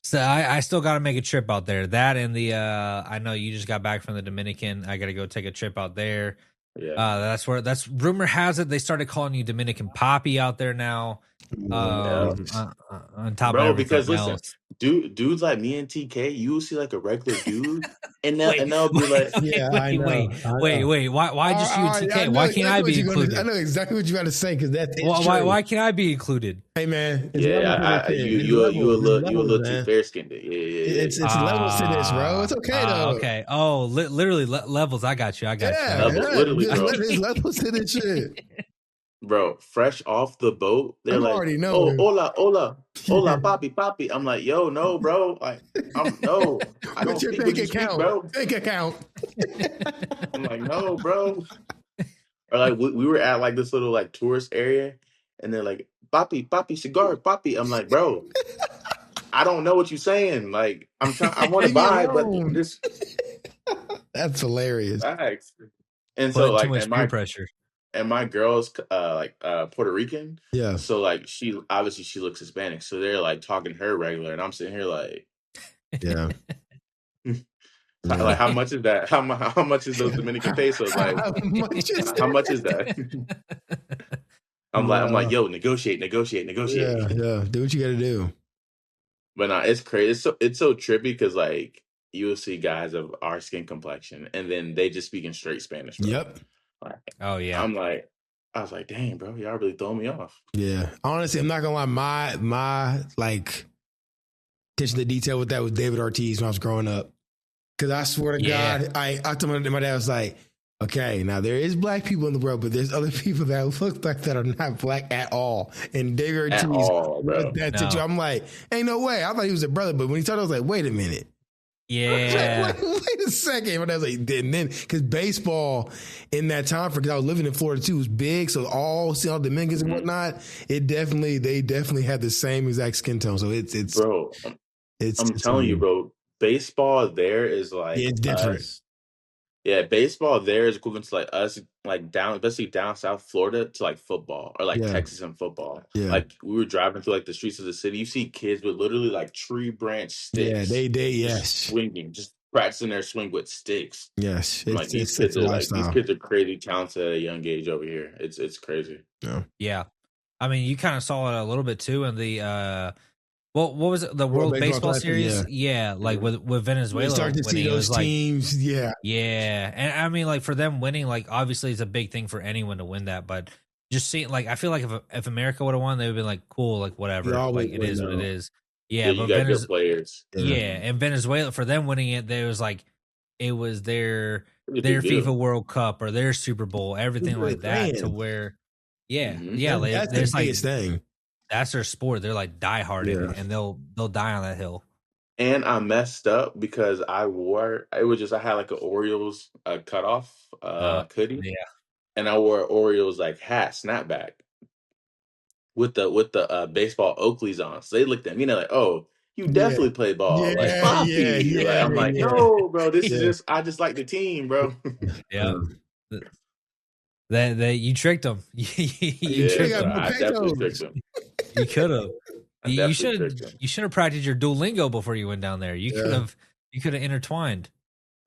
[SPEAKER 2] So I still got to make a trip out there. That and the I know you just got back from the Dominican. I got to go take a trip out there.
[SPEAKER 1] Yeah.
[SPEAKER 2] That's rumor has it they started calling you Dominican Poppy out there now. On top of everything
[SPEAKER 1] because
[SPEAKER 2] else.
[SPEAKER 1] dudes like me and TK, you will see like a regular dude, and
[SPEAKER 2] Wait,
[SPEAKER 1] they'll be
[SPEAKER 2] wait,
[SPEAKER 1] like,
[SPEAKER 3] Yeah, I know.
[SPEAKER 2] wait. Why just you and TK? Why can't I be included?
[SPEAKER 3] I know exactly what you're going to say because that's
[SPEAKER 2] Why
[SPEAKER 3] true.
[SPEAKER 2] can't I be included?
[SPEAKER 3] Hey man, it's levels to
[SPEAKER 1] yeah,
[SPEAKER 3] this shit. It's levels. It's
[SPEAKER 1] you a
[SPEAKER 3] levels,
[SPEAKER 1] little too
[SPEAKER 3] man.
[SPEAKER 1] fair skinned.
[SPEAKER 3] It's levels to this, bro. It's okay though.
[SPEAKER 2] Okay. Oh, literally levels. I got you.
[SPEAKER 3] Yeah,
[SPEAKER 1] Literally, bro.
[SPEAKER 3] there's levels to this shit.
[SPEAKER 1] Bro, fresh off the boat, they're
[SPEAKER 3] I'm
[SPEAKER 1] like,
[SPEAKER 3] already
[SPEAKER 1] "Oh,
[SPEAKER 3] knowing.
[SPEAKER 1] hola,
[SPEAKER 3] Yeah.
[SPEAKER 1] papi." I'm like, "Yo, no, bro. Like, no, I don't
[SPEAKER 3] What's your
[SPEAKER 1] speak
[SPEAKER 3] bank
[SPEAKER 1] what you speak,
[SPEAKER 3] account?
[SPEAKER 1] bro."
[SPEAKER 3] Bank account.
[SPEAKER 1] I'm like, "No, bro." Or like we were at like this little like tourist area, and they're like, "Papi, cigar, papi." I'm like, "Bro, I don't know what you're saying. Like, I want to
[SPEAKER 3] Leave me
[SPEAKER 1] buy, but
[SPEAKER 3] alone.
[SPEAKER 1] this
[SPEAKER 3] That's hilarious.
[SPEAKER 1] facts." And so
[SPEAKER 2] Putting too
[SPEAKER 1] like,
[SPEAKER 2] much peer pressure.
[SPEAKER 1] and my girl's Puerto Rican.
[SPEAKER 3] Yeah.
[SPEAKER 1] So like she obviously she looks Hispanic. So they're like talking to her regular, and I'm sitting here like,
[SPEAKER 3] Yeah.
[SPEAKER 1] like how much is that? How much is those Dominican pesos? Like
[SPEAKER 3] How much is
[SPEAKER 1] how much is that? I'm like, yo, negotiate.
[SPEAKER 3] Yeah, yeah. Do what you got to do.
[SPEAKER 1] But nah, it's crazy. It's so trippy because like you'll see guys of our skin complexion, and then they just speaking straight Spanish. Bro.
[SPEAKER 3] Yep.
[SPEAKER 1] Like,
[SPEAKER 2] Oh yeah.
[SPEAKER 1] I was like, dang, bro, y'all really throwing me off.
[SPEAKER 3] Yeah. Honestly, I'm not gonna lie. My like attention to detail with that was David Ortiz when I was growing up. Because I swear to God, I told my dad, was like, okay, now there is black people in the world, but there's other people that look like that are not black at all. And David Ortiz, I'm like, ain't no way. I thought he was a brother, but when he started, I was like, wait a minute.
[SPEAKER 2] Yeah.
[SPEAKER 3] Wait a second. But I was like, and then because baseball in that time, because I was living in Florida too, was big. So all Dominicans and whatnot, they definitely had the same exact skin tone. So it's
[SPEAKER 1] bro. I'm telling you, bro. Baseball there is like
[SPEAKER 3] it's different.
[SPEAKER 1] Us. Yeah, baseball there is equivalent to like us, like especially down South Florida, to like football or like Texas and football.
[SPEAKER 3] Yeah.
[SPEAKER 1] Like we were driving through like the streets of the city, you see kids with literally like tree branch sticks.
[SPEAKER 3] Yeah, they
[SPEAKER 1] swinging, just practicing their swing with sticks.
[SPEAKER 3] Yes,
[SPEAKER 1] like these kids are crazy talented at a young age over here. It's crazy.
[SPEAKER 2] Yeah, I mean, you kind of saw it a little bit too in the what was it? The World Baseball Series? Yeah, like with Venezuela.
[SPEAKER 3] You start to see those teams,
[SPEAKER 2] yeah. And I mean, like for them winning, like obviously it's a big thing for anyone to win that, but just seeing, like, I feel like if America would have won, they would have been like, cool, like whatever, like it is what it is. Yeah, but
[SPEAKER 1] you got good players.
[SPEAKER 2] Yeah, and Venezuela, for them winning it, there was like it was their FIFA World Cup or their Super Bowl, everything like that, to where
[SPEAKER 3] that's the biggest thing.
[SPEAKER 2] That's their sport. They're like diehard in it, and they'll die on that hill.
[SPEAKER 1] And I messed up because I had like an Orioles cutoff hoodie, and I wore Orioles like hat snapback with the baseball Oakleys on. So they looked at me and they're like, "Oh, you definitely play ball." Like, Poppy. I'm like, "No, bro, this is I just like the team, bro."
[SPEAKER 2] Yeah. That you tricked them. You tricked them.
[SPEAKER 1] I definitely tricked them.
[SPEAKER 2] You could have. You should have practiced your Duolingo before you went down there. You could have intertwined.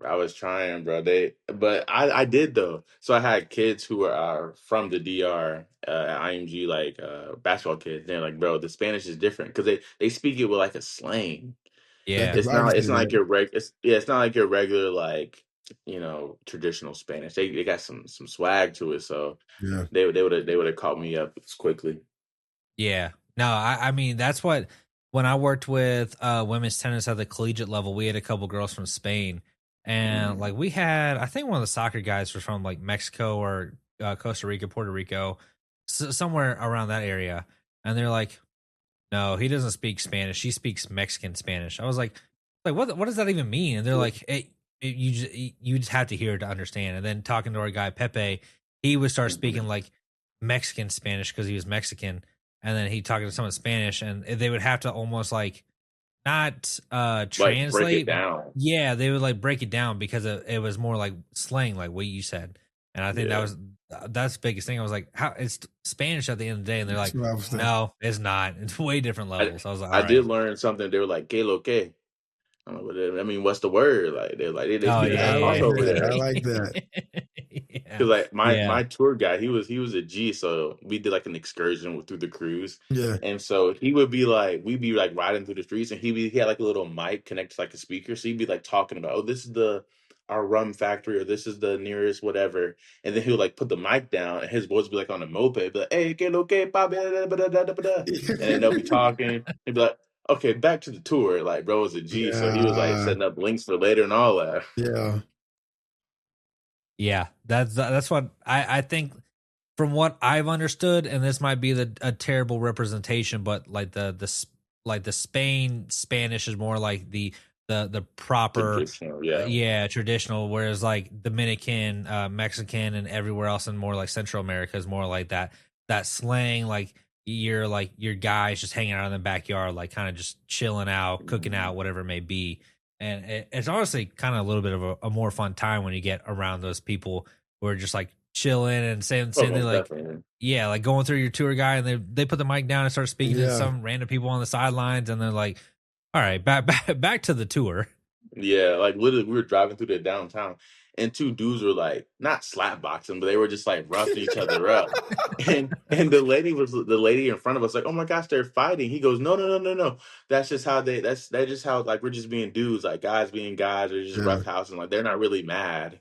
[SPEAKER 1] I was trying, bro. But I did though. So I had kids who are from the DR at IMG, like basketball kids. They're like, bro, the Spanish is different because they speak it with like a slang.
[SPEAKER 2] Yeah,
[SPEAKER 1] it's not like your it's not like your regular like traditional Spanish. They got some swag to it. So they would have caught me up quickly.
[SPEAKER 2] Yeah. No, I mean that's what when I worked with women's tennis at the collegiate level, we had a couple girls from Spain. And like we had, I think one of the soccer guys was from like Mexico or Costa Rica, Puerto Rico, somewhere around that area. And they're like, no, he doesn't speak Spanish. He speaks Mexican Spanish. I was like, what does that even mean? And they're like, you just have to hear it to understand. And then talking to our guy Pepe, he would start speaking like Mexican Spanish because he was Mexican. And then he talking to someone in Spanish, and they would have to almost like not translate.
[SPEAKER 1] Like break it down.
[SPEAKER 2] Yeah, they would like break it down because it was more like slang, like what you said. And I think that's the biggest thing. I was like, how it's Spanish at the end of the day, and they're like, no, it's not. It's way different levels. I was like,
[SPEAKER 1] I did learn something. They were like, "Que lo que," I'm like, "Well, I mean, what's the word?" Like they
[SPEAKER 2] Oh
[SPEAKER 1] speak a
[SPEAKER 3] I
[SPEAKER 1] different talk
[SPEAKER 3] like
[SPEAKER 1] over
[SPEAKER 3] that.
[SPEAKER 1] there.
[SPEAKER 3] I like that.
[SPEAKER 2] Yeah.
[SPEAKER 1] Cause like my
[SPEAKER 2] Yeah.
[SPEAKER 1] my tour guide, he was a G, so we did like an excursion through the cruise,
[SPEAKER 3] Yeah.
[SPEAKER 1] and so he would be like, we'd be like riding through the streets, and he had like a little mic connected to like a speaker, so he'd be like talking about, oh, this is our rum factory, or this is the nearest whatever, and then he'll like put the mic down, and his voice would be like on a moped, be like, hey, que lo que, pa, da, da, da, da, da, da, da. And then they'll be talking, he'd be like, okay, back to the tour, like bro was a G, so he was like
[SPEAKER 3] Yeah.
[SPEAKER 1] setting up links for later and all that.
[SPEAKER 3] Yeah.
[SPEAKER 2] Yeah. That's what I think from what I've understood, and this might be a terrible representation, but like the Spanish is more like the proper
[SPEAKER 1] Traditional, yeah.
[SPEAKER 2] traditional, whereas like Dominican, Mexican, and everywhere else in more like Central America is more like that slang, like your guys just hanging out in the backyard, like kind of just chilling out, cooking out, whatever it may be. And it's honestly kind of a little bit of a more fun time when you get around those people who are just like chilling and saying
[SPEAKER 1] Oh,
[SPEAKER 2] they
[SPEAKER 1] most
[SPEAKER 2] like,
[SPEAKER 1] definitely.
[SPEAKER 2] yeah, like going through your tour guide, and they put the mic down and start speaking to
[SPEAKER 3] Yeah.
[SPEAKER 2] some random people on the sidelines, and they're like, all right, back to the tour.
[SPEAKER 1] Yeah, like literally, we were driving through the downtown, and two dudes were like not slap boxing, but they were just like roughing each other up. And the lady in front of us like, oh my gosh, they're fighting. He goes, no, no, no, no, no. That's just how that's just how like we're just being dudes, like guys being guys, or just
[SPEAKER 3] Yeah.
[SPEAKER 1] roughhousing. Like they're not really mad.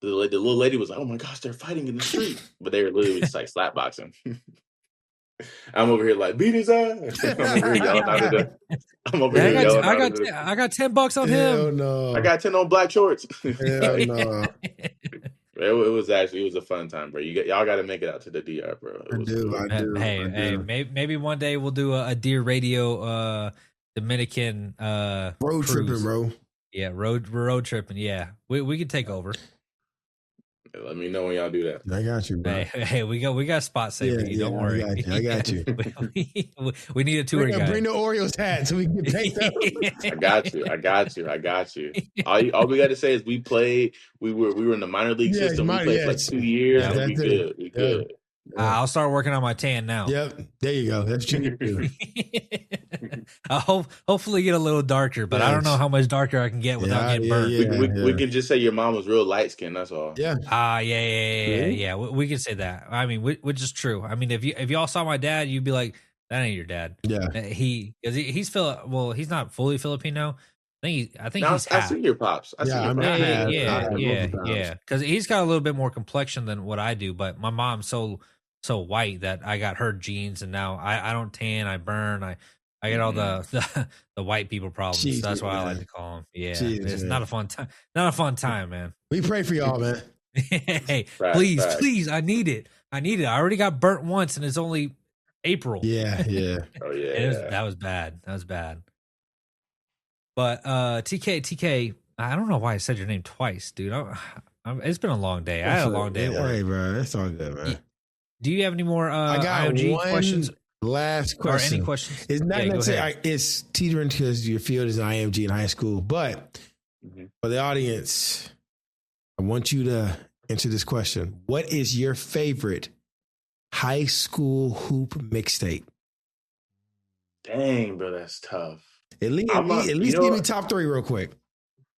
[SPEAKER 1] The little lady was like, oh my gosh, they're fighting in the street, but they were literally just like slap boxing. I'm over here like beat his ass. I'm over here yelling out at them. I'm over here yelling out at them.
[SPEAKER 2] I got $10 on
[SPEAKER 3] Hell
[SPEAKER 2] him.
[SPEAKER 3] no.
[SPEAKER 1] I got 10 on black shorts.
[SPEAKER 3] Hell no.
[SPEAKER 1] It was a fun time, bro. Y'all got to make it out to the DR, bro. It was cool.
[SPEAKER 3] I do.
[SPEAKER 2] Hey, maybe one day we'll do a Deer Radio Dominican
[SPEAKER 3] Road
[SPEAKER 2] cruise.
[SPEAKER 3] tripping, bro.
[SPEAKER 2] Yeah, road tripping. Yeah, we could take over.
[SPEAKER 1] Let me know when y'all do that.
[SPEAKER 3] I got you, bro.
[SPEAKER 2] Hey, we got spot saved for you. Don't worry.
[SPEAKER 3] I got you.
[SPEAKER 2] we need a tour guide.
[SPEAKER 3] Bring the Orioles hat so we can get paid up.
[SPEAKER 1] I got you. All we got to say is we played. We were in the minor league system. We played for like 2 years.
[SPEAKER 2] Yeah,
[SPEAKER 1] and we good. We good.
[SPEAKER 2] I'll start working on my tan now.
[SPEAKER 3] Yep, there you go. That's what you do.
[SPEAKER 2] I'll hopefully get a little darker, but I don't know how much darker I can get without getting burned.
[SPEAKER 1] We can just say your mom was real light skinned. That's all.
[SPEAKER 3] Yeah.
[SPEAKER 2] Yeah. We can say that. I mean, which is true. I mean, if y'all saw my dad, you'd be like, that ain't your dad.
[SPEAKER 3] Yeah.
[SPEAKER 2] He's he's not fully Filipino. I think he's half.
[SPEAKER 1] I see your pops.
[SPEAKER 2] Yeah. Because he's got a little bit more complexion than what I do, but my mom's so white that I got her genes, and now I don't tan, I burn, I get all the white people problems.
[SPEAKER 3] Jesus,
[SPEAKER 2] that's why
[SPEAKER 3] man.
[SPEAKER 2] I like to call them. Yeah,
[SPEAKER 3] Jesus,
[SPEAKER 2] it's
[SPEAKER 3] man.
[SPEAKER 2] not a fun time. Not a fun time, man.
[SPEAKER 3] We pray for y'all, man.
[SPEAKER 2] Hey,
[SPEAKER 1] Right.
[SPEAKER 2] please, I need it. I already got burnt once, and it's only April.
[SPEAKER 3] Yeah.
[SPEAKER 1] Oh yeah.
[SPEAKER 2] That was bad. But TK, I don't know why I said your name twice, dude. It's been a long day. I had a long day at work.
[SPEAKER 3] Hey, bro, that's all good, man.
[SPEAKER 2] Do you have any more
[SPEAKER 3] I got
[SPEAKER 2] IMG
[SPEAKER 3] one
[SPEAKER 2] questions
[SPEAKER 3] last question.
[SPEAKER 2] or any questions?
[SPEAKER 3] It's not
[SPEAKER 2] Yeah, go
[SPEAKER 3] necessarily.
[SPEAKER 2] ahead.
[SPEAKER 3] It's teetering because your field is IMG in high school, but for the audience, I want you to answer this question: what is your favorite high school hoop mixtape?
[SPEAKER 1] Dang, bro, that's tough.
[SPEAKER 3] At least give me top 3 real quick.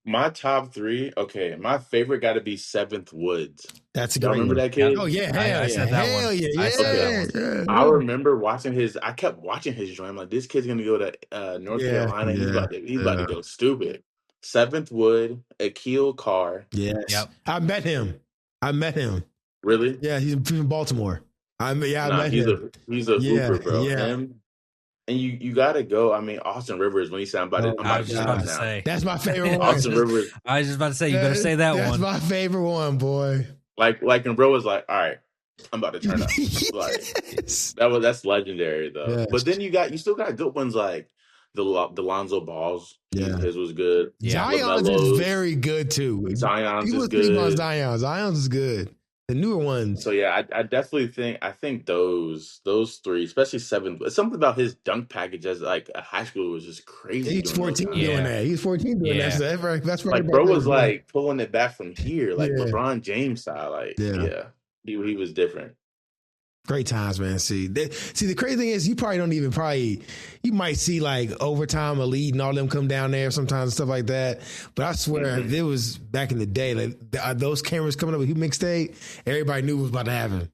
[SPEAKER 1] My top 3, okay. My favorite got to be Seventh Woods.
[SPEAKER 3] That's a
[SPEAKER 1] Y'all
[SPEAKER 3] great
[SPEAKER 1] remember
[SPEAKER 3] one.
[SPEAKER 1] that kid?
[SPEAKER 3] Oh yeah,
[SPEAKER 2] I said that one.
[SPEAKER 3] Hell yeah,
[SPEAKER 2] I said that
[SPEAKER 1] I remember watching his. I kept watching his joint. I'm like, this kid's gonna go to North Carolina. He's about to go stupid. Seventh Wood, Akil Carr.
[SPEAKER 3] Yes.
[SPEAKER 2] Yep.
[SPEAKER 3] I met him.
[SPEAKER 1] Really?
[SPEAKER 3] Yeah, he's from Baltimore. I met him.
[SPEAKER 1] He's a hooper, bro.
[SPEAKER 3] Yeah.
[SPEAKER 1] Him. And you gotta go. I mean, Austin Rivers, when he said, I'm about
[SPEAKER 2] I was
[SPEAKER 1] to
[SPEAKER 2] just
[SPEAKER 1] shoot
[SPEAKER 2] about to
[SPEAKER 1] now.
[SPEAKER 2] say.
[SPEAKER 3] That's my favorite one.
[SPEAKER 1] Austin Rivers,
[SPEAKER 2] I was just about to say. You better say that
[SPEAKER 3] That's
[SPEAKER 2] one.
[SPEAKER 3] my favorite one, boy.
[SPEAKER 1] like, and bro was like, all right, I'm about to turn up. Like,
[SPEAKER 3] Yes.
[SPEAKER 1] that's legendary though.
[SPEAKER 3] Yes.
[SPEAKER 1] But then you still got good ones like the Lonzo Balls.
[SPEAKER 3] Yeah.
[SPEAKER 1] His was good.
[SPEAKER 2] Yeah.
[SPEAKER 3] Zion's
[SPEAKER 1] LaMelo's.
[SPEAKER 3] is very good too.
[SPEAKER 1] Zion's
[SPEAKER 3] People
[SPEAKER 1] is
[SPEAKER 3] sleep on
[SPEAKER 1] good.
[SPEAKER 3] Zion. Zion's is good. The newer ones.
[SPEAKER 1] So yeah, I definitely think those 3, especially 7. Something about his dunk package as like a high schooler was just crazy.
[SPEAKER 3] He's
[SPEAKER 1] during those
[SPEAKER 3] 14
[SPEAKER 1] times.
[SPEAKER 3] doing that. He's 14 doing
[SPEAKER 2] Yeah.
[SPEAKER 3] that. That's right.
[SPEAKER 1] Like bro was like pulling it back from here, like
[SPEAKER 3] Yeah.
[SPEAKER 1] LeBron James style. Like
[SPEAKER 3] Yeah.
[SPEAKER 1] he was different.
[SPEAKER 3] Great times, man. See, the crazy thing is, you probably don't even you might see like Overtime Elite and all them come down there sometimes and stuff like that. But I swear, if it was back in the day, like those cameras coming up with Hoop Mixtape, everybody knew what was about to happen.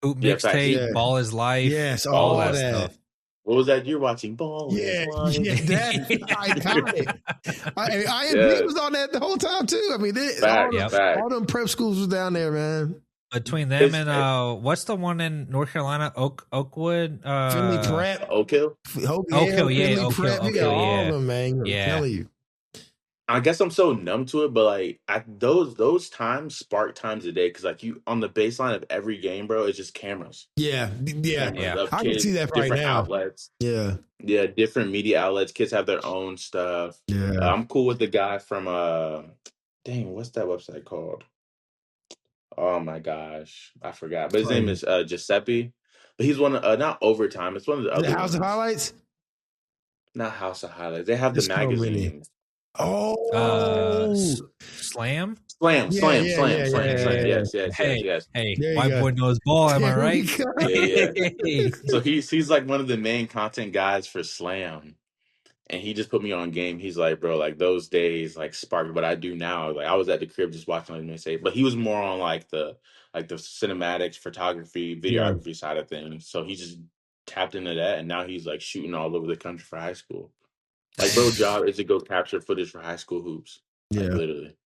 [SPEAKER 2] Hoop Mixtape, Ball is Life.
[SPEAKER 3] Yes, all that stuff.
[SPEAKER 1] What was that you're watching? Ball is Life. Yeah,
[SPEAKER 3] that's iconic. IMG was on that the whole time too. I mean, all them prep schools was down there, man.
[SPEAKER 2] Between them and what's the one in North Carolina? Oakwood,
[SPEAKER 3] Finley Prep,
[SPEAKER 1] Oak Hill,
[SPEAKER 2] Oak Hill, yeah,
[SPEAKER 3] all of them, man. I'm telling you.
[SPEAKER 1] I guess I'm so numb to it, but like those times spark times a day because like you on the baseline of every game, bro, it's just cameras.
[SPEAKER 3] Yeah.
[SPEAKER 1] Cameras
[SPEAKER 3] I can see that right now.
[SPEAKER 1] Outlets.
[SPEAKER 3] Yeah,
[SPEAKER 1] different media outlets. Kids have their own stuff.
[SPEAKER 3] Yeah,
[SPEAKER 1] I'm cool with the guy from what's that website called? Oh my gosh, I forgot. But his name is Giuseppe. But he's one of not Overtime. It's one of the other
[SPEAKER 3] House of Highlights.
[SPEAKER 1] Not House of Highlights. They have the magazine.
[SPEAKER 2] Slam.
[SPEAKER 1] Yes.
[SPEAKER 2] Hey, white boy knows ball. Am I right?
[SPEAKER 1] Yeah. So he's like one of the main content guys for Slam. And he just put me on game. He's like, bro, like those days like sparked what I do now. Like I was at the crib just watching like mixtape, but he was more on like the cinematics, photography, videography side of things. So he just tapped into that, and now he's like shooting all over the country for high school. Like, bro, job is to go capture footage for high school hoops. Like, literally.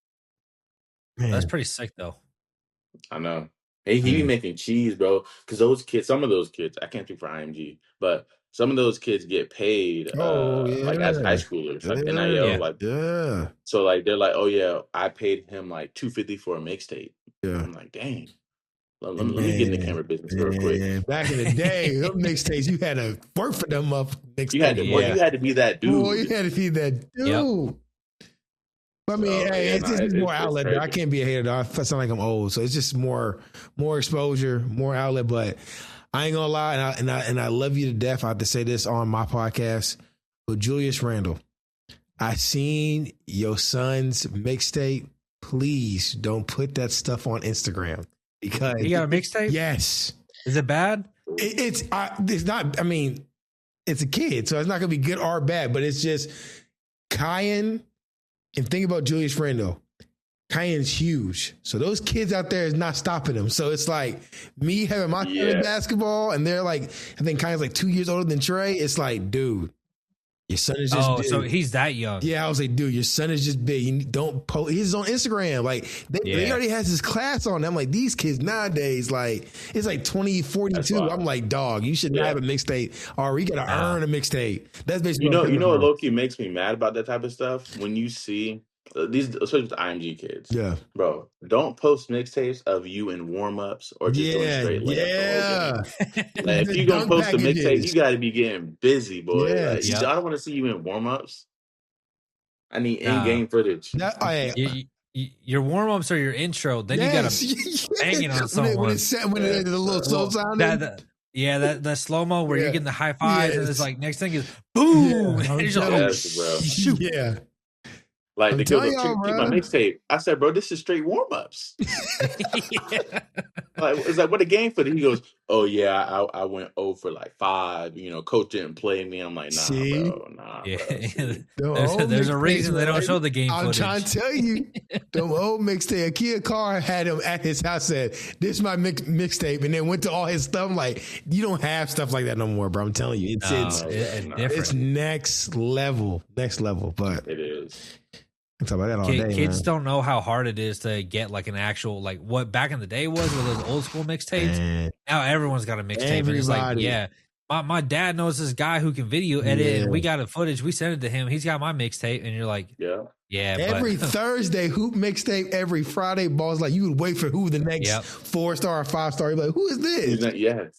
[SPEAKER 2] Man. That's pretty sick, though.
[SPEAKER 1] I know. He be making cheese, bro. Because some of those kids, I can't speak for IMG, but some of those kids get paid like as high schoolers, like NIL, So like they're like, oh yeah, I paid him like $250 for a mixtape. Yeah, I'm like, dang. Let me get in the camera business real quick.
[SPEAKER 3] Back in the day, those mixtapes, you had to work for them up.
[SPEAKER 1] You had to be that dude.
[SPEAKER 3] Boy, you had to be that dude. Yep. I mean, it's just more outlet. I can't be a hater, though. I sound like I'm old, so it's just more exposure, more outlet. But I ain't gonna lie, and I love you to death. I have to say this on my podcast. But Julius Randle, I seen your son's mixtape. Please don't put that stuff on Instagram because
[SPEAKER 2] he got a mixtape.
[SPEAKER 3] Yes,
[SPEAKER 2] is it bad?
[SPEAKER 3] It's not. I mean, it's a kid, so it's not gonna be good or bad. But it's just Kyan. And think about Julius Randle. Kyan's huge. So those kids out there is not stopping him. So it's like me having my son in basketball, and they're like, I think Kyan's like 2 years older than Trey. It's like, dude, your son is just big.
[SPEAKER 2] So he's that young.
[SPEAKER 3] Yeah, I was like, dude, your son is just big. You don't post. He's on Instagram. Like, they already has his class on. I'm like, these kids nowadays, like, it's like 20, 42. I'm like, dog, you should not have a mixtape, or you got to earn a mixtape. That's basically
[SPEAKER 1] you know what low-key makes me mad about that type of stuff? When you see these, especially with the IMG kids. Yeah. Bro, don't post mixtapes of you in warm-ups or just doing straight layups. Like, if you're going to post a mixtape, you got to be getting busy, boy. Yeah. Like, I don't want to see you in warm-ups. I need in-game footage.
[SPEAKER 2] Your warm-ups or your intro, then you got to bang it on someone.
[SPEAKER 3] When the little slow sound.
[SPEAKER 2] That slow-mo where you're getting the high fives and it's like, next thing is boom. And you're just
[SPEAKER 1] bro.
[SPEAKER 2] Shoot.
[SPEAKER 3] Yeah.
[SPEAKER 1] Like, they go, keep my mixtape. I said, bro, this is straight warm-ups. Like, it's like, what a game for? He goes, oh, yeah, I went 0 for like 5. You know, coach didn't play me. I'm like, nah, bro.
[SPEAKER 2] There's a reason they don't show the game footage.
[SPEAKER 3] I'm trying to tell you, the old mixtape, a kid Carr had him at his house, said, this is my mixtape, and then went to all his stuff. I'm like, you don't have stuff like that no more, bro. I'm telling you. It's next level. But
[SPEAKER 1] it is.
[SPEAKER 3] Talk about that all day,
[SPEAKER 2] kids don't know how hard it is to get like an actual, like what back in the day was with those old school mixtapes. Now everyone's got a mixtape. And it's like, my dad knows this guy who can video edit, and we got a footage. We sent it to him. He's got my mixtape, and you're like,
[SPEAKER 3] every Thursday hoop mixtape, every Friday balls. Like, you would wait for who the next 4-star or 5-star. You're like, who is this?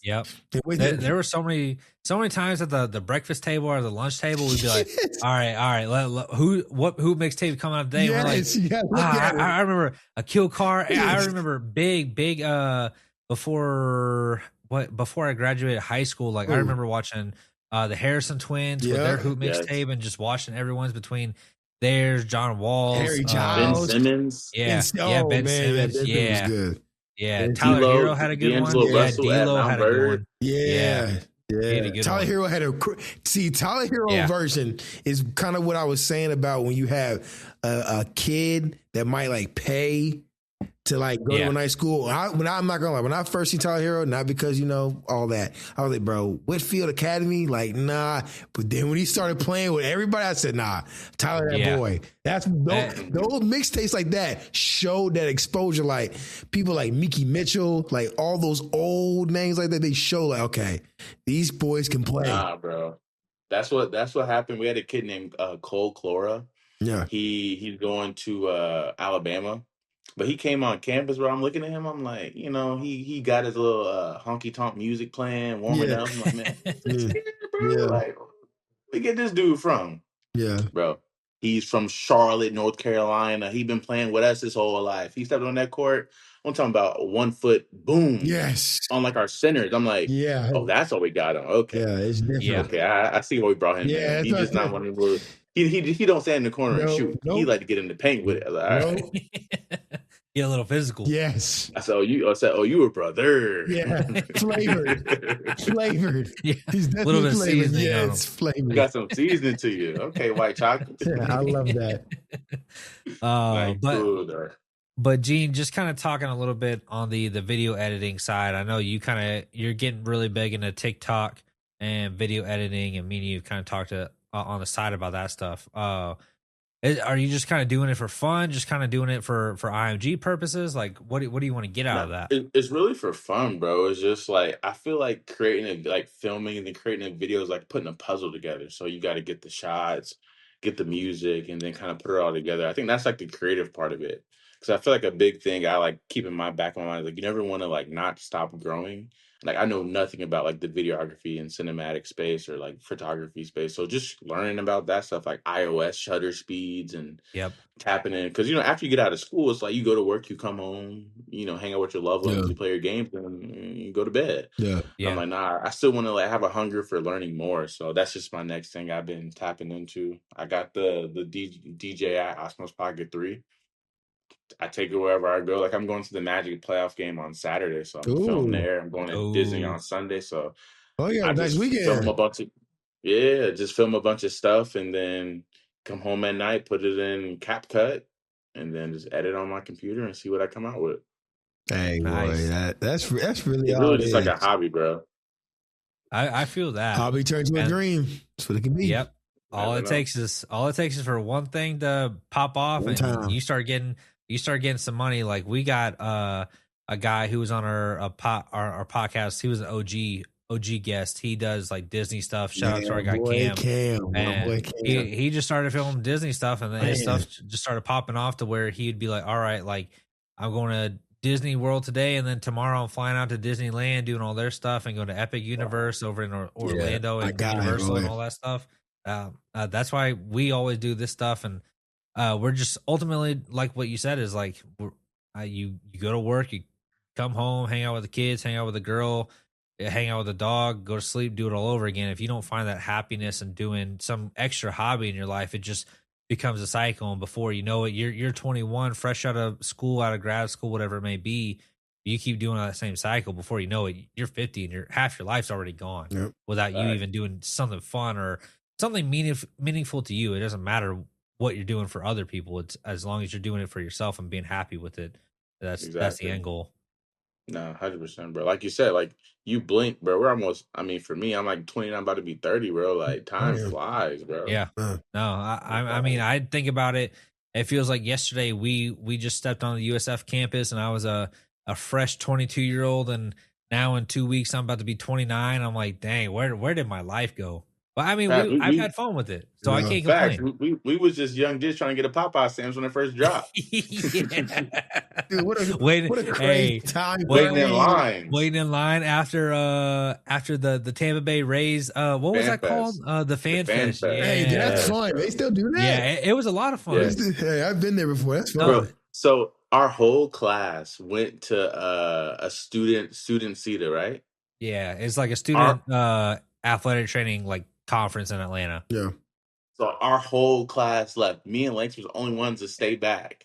[SPEAKER 2] Yep. There were so many times at the breakfast table or the lunch table, we'd be like, all right, who mixtape coming out today? And we're like, I remember a Kill Car. I remember big before I graduated high school. Like, I remember watching the Harrison twins with their hoop mixtape and just watching everyone's between. There's John Walls,
[SPEAKER 3] Harry Giles,
[SPEAKER 1] Ben Simmons.
[SPEAKER 2] Ben Simmons.
[SPEAKER 3] That was good.
[SPEAKER 2] Yeah, Tyler
[SPEAKER 1] D'Lo,
[SPEAKER 2] Hero had a good one.
[SPEAKER 1] D'Angelo
[SPEAKER 2] Yeah,
[SPEAKER 3] Yeah.
[SPEAKER 1] Russell at
[SPEAKER 2] D'Lo
[SPEAKER 1] Mount
[SPEAKER 2] had a good
[SPEAKER 1] Verd.
[SPEAKER 2] one.
[SPEAKER 3] Yeah.
[SPEAKER 2] He had a
[SPEAKER 3] Yeah.
[SPEAKER 2] good
[SPEAKER 3] Tyler
[SPEAKER 2] one.
[SPEAKER 3] Hero had Tyler Hero
[SPEAKER 2] Yeah.
[SPEAKER 3] version is kind of what I was saying about when you have a kid that might like pay to like go to a nice school. I'm not gonna lie, when I first see Tyler Hero, not because all that, I was like, bro, Whitfield Academy, like nah. But then when he started playing with everybody, I said, nah, Tyler, that boy. That's those mixtapes like that showed that exposure. Like people like Mickey Mitchell, like all those old names like that, they show like, okay, these boys can play.
[SPEAKER 1] Nah, bro. That's what happened. We had a kid named Cole Clora.
[SPEAKER 3] Yeah.
[SPEAKER 1] He's going to Alabama. But he came on campus, bro. I'm looking at him. I'm like, he got his little honky tonk music playing, warming up. I'm like, man, this here, bro. Like, where we get this dude from?
[SPEAKER 3] Yeah.
[SPEAKER 1] Bro, he's from Charlotte, North Carolina. He been playing with us his whole life. He stepped on that court. I'm talking about 1 foot, boom.
[SPEAKER 3] Yes.
[SPEAKER 1] On like our centers. I'm like,
[SPEAKER 3] yeah.
[SPEAKER 1] Oh, that's what we got him. Okay.
[SPEAKER 3] Yeah, it's different.
[SPEAKER 2] Yeah.
[SPEAKER 1] Okay, I see what we brought him in. He's just not one of the he don't stand in the corner and shoot. He like to get in the paint with it. I was like, all right.
[SPEAKER 2] Get a little physical.
[SPEAKER 3] Yes.
[SPEAKER 1] I said, oh, you a brother.
[SPEAKER 3] Yeah. Flavored.
[SPEAKER 2] Yeah.
[SPEAKER 3] He's
[SPEAKER 2] A little bit of
[SPEAKER 3] flavored.
[SPEAKER 2] seasoning
[SPEAKER 3] Yeah,
[SPEAKER 2] on
[SPEAKER 3] it's
[SPEAKER 2] him.
[SPEAKER 3] flavored.
[SPEAKER 1] Got some seasoning to you. Okay, white chocolate.
[SPEAKER 3] Yeah, I love that.
[SPEAKER 2] But Gene, just kind of talking a little bit on the video editing side. I know you're getting really big into TikTok and video editing, and me and you kind of talked on the side about that stuff. Are you just kind of doing it for fun? Just kind of doing it for IMG purposes? Like, what do you want to get out of that?
[SPEAKER 1] It's really for fun, bro. It's just like I feel like filming and then creating a video is like putting a puzzle together. So you got to get the shots, get the music, and then kind of put it all together. I think that's like the creative part of it. Because I feel like a big thing I like keep in my back of my mind is like you never want to like not stop growing. Like I know nothing about like the videography and cinematic space or like photography space. So just learning about that stuff like iOS shutter speeds and tapping in. Because after you get out of school, it's like you go to work, you come home, hang out with your loved ones, you play your games, and you go to bed.
[SPEAKER 3] Yeah.
[SPEAKER 1] I'm like, nah, I still want to like have a hunger for learning more. So that's just my next thing I've been tapping into. I got the DJI Osmos Pocket 3. I take it wherever I go. Like I'm going to the Magic playoff game on Saturday, so I'm filming there. I'm going to Disney on Sunday, so
[SPEAKER 3] nice weekend.
[SPEAKER 1] Just film a bunch of stuff and then come home at night, put it in CapCut, and then just edit on my computer and see what I come out with.
[SPEAKER 3] Hey, nice. Boy, that's really
[SPEAKER 1] it's really just like a hobby, bro.
[SPEAKER 2] I feel that
[SPEAKER 3] hobby turns to a dream. That's what it can be.
[SPEAKER 2] Yep. All it takes is for one thing to pop off, and you start getting some money. Like we got a guy who was on our podcast. He was an OG guest. He does like Disney stuff. Shout out to our guy Cam. And he just started filming Disney stuff, and then his stuff just started popping off to where he'd be like, all right, like I'm going to Disney World today, and then tomorrow I'm flying out to Disneyland doing all their stuff and going to Epic Universe over in Orlando and Universal and all that stuff. That's why we always do this stuff, and we're just ultimately like what you said is like you go to work, you come home, hang out with the kids, hang out with the girl, hang out with the dog, go to sleep, do it all over again. If you don't find that happiness in doing some extra hobby in your life, it just becomes a cycle, and before you know it, you're 21, fresh out of school, out of grad school, whatever it may be. You keep doing that same cycle. Before you know it, you're 50, and half your life's already gone without you even doing something fun or something meaningful to you. It doesn't matter what you're doing for other people. It's as long as you're doing it for yourself and being happy with it. That's the end goal.
[SPEAKER 1] No, 100%, bro. Like you said, like you blink, bro. We're almost. I mean, for me, I'm like 29, about to be 30, bro. Like time flies, bro.
[SPEAKER 2] Yeah. No, I mean, I think about it. It feels like yesterday we just stepped on the USF campus, and I was a fresh 22-year-old, and now in 2 weeks I'm about to be 29. I'm like, dang, where did my life go? But I mean, I've had fun with it, so I can't complain.
[SPEAKER 1] We was just young dudes trying to get a Popeye sandwich when it first dropped.
[SPEAKER 3] Dude, what a crazy time!
[SPEAKER 1] Waiting in line
[SPEAKER 2] after the Tampa Bay Rays. What was that called? The Fan Fest.
[SPEAKER 3] Yeah. Hey, that's fun. They still do that.
[SPEAKER 2] Yeah, it was a lot of fun.
[SPEAKER 1] Yeah.
[SPEAKER 3] Hey, I've been there before. That's fun.
[SPEAKER 1] Bro, so our whole class went to a student seater, right?
[SPEAKER 2] Yeah, it's like a student athletic training like conference in Atlanta.
[SPEAKER 3] Yeah.
[SPEAKER 1] So our whole class left. Me and Lex was the only ones to stay back.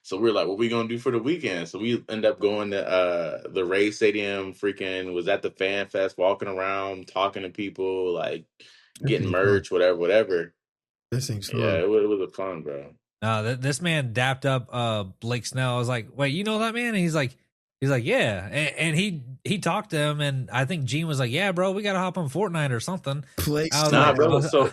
[SPEAKER 1] So we're like, what we gonna do for the weekend? So we end up going to the Ray Stadium, freaking was at the fan fest, walking around, talking to people, like
[SPEAKER 3] That
[SPEAKER 1] getting
[SPEAKER 3] seems fun.
[SPEAKER 1] merch, whatever.
[SPEAKER 3] That seems
[SPEAKER 1] Yeah,
[SPEAKER 3] fun.
[SPEAKER 1] it was a fun, bro.
[SPEAKER 2] This man dapped up Blake Snell. I was like, wait, you know that man? And he's like, yeah. And he talked to him, and I think Gene was like, yeah, bro, we gotta hop on Fortnite or something.
[SPEAKER 3] Blake
[SPEAKER 2] I was
[SPEAKER 1] Nah,
[SPEAKER 2] like,
[SPEAKER 1] bro.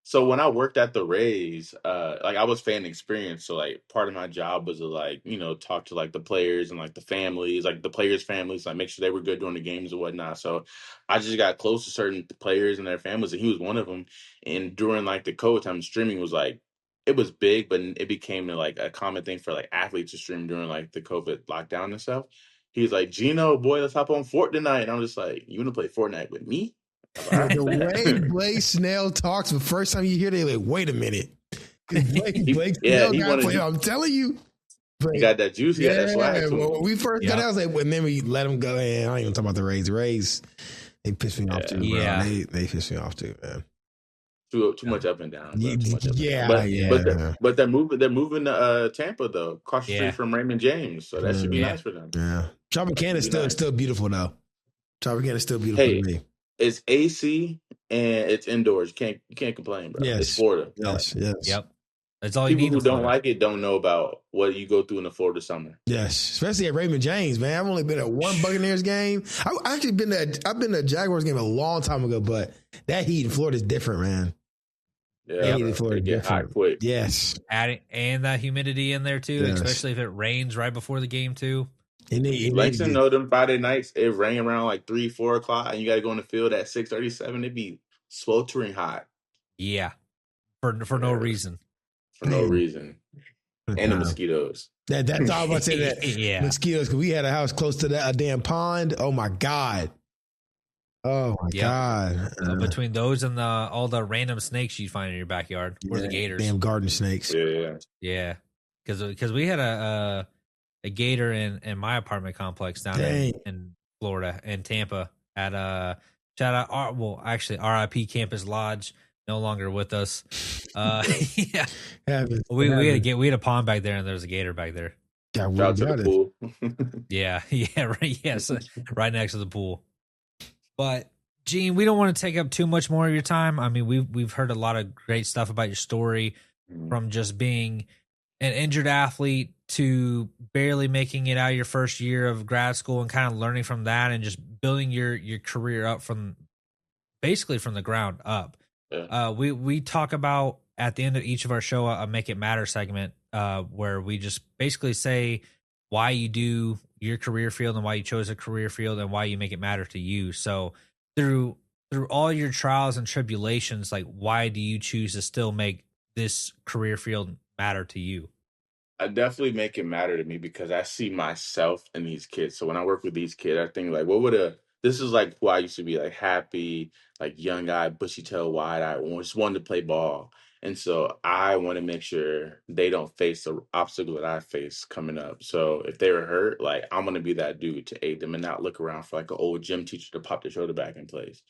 [SPEAKER 1] So when I worked at the Rays, like I was fan experience. So like part of my job was to like, talk to like the players and like the families, like the players' families, like make sure they were good during the games and whatnot. So I just got close to certain players and their families, and he was one of them. And during like the COVID time, streaming was like it was big, but it became like a common thing for like athletes to stream during like the COVID lockdown and stuff. He's like, Gino, boy, let's hop on Fortnite tonight. And I'm just like, you want to play Fortnite with me? I'm like, all right,
[SPEAKER 3] The way
[SPEAKER 1] bet.
[SPEAKER 3] Blake Snell talks, the first time you hear, they like, wait a minute. Blake
[SPEAKER 1] Yeah,
[SPEAKER 3] Snell
[SPEAKER 1] he
[SPEAKER 3] got
[SPEAKER 1] wanted
[SPEAKER 3] play.
[SPEAKER 1] you.
[SPEAKER 3] I'm telling you.
[SPEAKER 1] He got that juice. He got that swag to
[SPEAKER 3] when
[SPEAKER 1] him.
[SPEAKER 3] we first got out, I was like, and then we let him go in. I don't even talk about the Rays. The Rays, they pissed me off too, bro.
[SPEAKER 2] Yeah.
[SPEAKER 3] They pissed me off too, man.
[SPEAKER 1] Too much up and down. Bro. Too much up
[SPEAKER 3] Yeah,
[SPEAKER 1] and down. But they're moving to Tampa though, across the street from Raymond James. So that should be nice for them.
[SPEAKER 3] Yeah, Tropicana is still beautiful though. Tropicana is still beautiful to me.
[SPEAKER 1] It's AC and it's indoors. You can't complain, bro.
[SPEAKER 3] Yes.
[SPEAKER 1] It's Florida.
[SPEAKER 3] Yes.
[SPEAKER 2] Yep. That's all you need.
[SPEAKER 1] People who don't like it don't know about what you go through in the Florida summer.
[SPEAKER 3] Yes, especially at Raymond James, man. I've only been at one Buccaneers game. I've been to a Jaguars game a long time ago, but that heat in Florida is different, man.
[SPEAKER 1] Yeah,
[SPEAKER 3] in Florida
[SPEAKER 1] get
[SPEAKER 3] different.
[SPEAKER 1] hot quick.
[SPEAKER 3] Yes,
[SPEAKER 2] and that humidity in there too, especially if it rains right before the game too.
[SPEAKER 1] Langston know them Friday nights. It rain around like 3-4 o'clock, and you got to go in the field at 6:37. It'd be sweltering hot.
[SPEAKER 2] Yeah, for no reason.
[SPEAKER 1] For no reason. And the mosquitoes.
[SPEAKER 3] That's all I'm about to say. That
[SPEAKER 2] yeah,
[SPEAKER 3] mosquitoes. Because we had a house close to that damn pond. Oh my god. Oh my god.
[SPEAKER 2] Between those and all the random snakes you find in your backyard, or the gators,
[SPEAKER 3] damn garden snakes.
[SPEAKER 2] Yeah. Because we had a gator in my apartment complex down in Florida, in Tampa, at shout out actually RIP Campus Lodge, no longer with us. Yeah, we had a pond back there, and there was a gator back there.
[SPEAKER 1] Shout out to the pool.
[SPEAKER 2] Yeah, right. Yes, right next to the pool. But Gene, we don't want to take up too much more of your time. I mean, we've heard a lot of great stuff about your story, from just being an injured athlete to barely making it out of your first year of grad school and kind of learning from that and just building your career up from basically from the ground up. Yeah. We talk about at the end of each of our show a Make It Matter segment, where we just basically say why you do your career field and why you chose a career field and why you make it matter to you. So through all your trials and tribulations, like, why do you choose to still make this career field matter to you?
[SPEAKER 1] I definitely make it matter to me because I see myself in these kids. So when I work with these kids, I think like, this is like who I used to be, like happy, like young guy, bushy tail, wide eye, just wanted to play ball. And so I want to make sure they don't face the obstacle that I face coming up. So if they were hurt, like, I'm going to be that dude to aid them and not look around for like an old gym teacher to pop their shoulder back in place.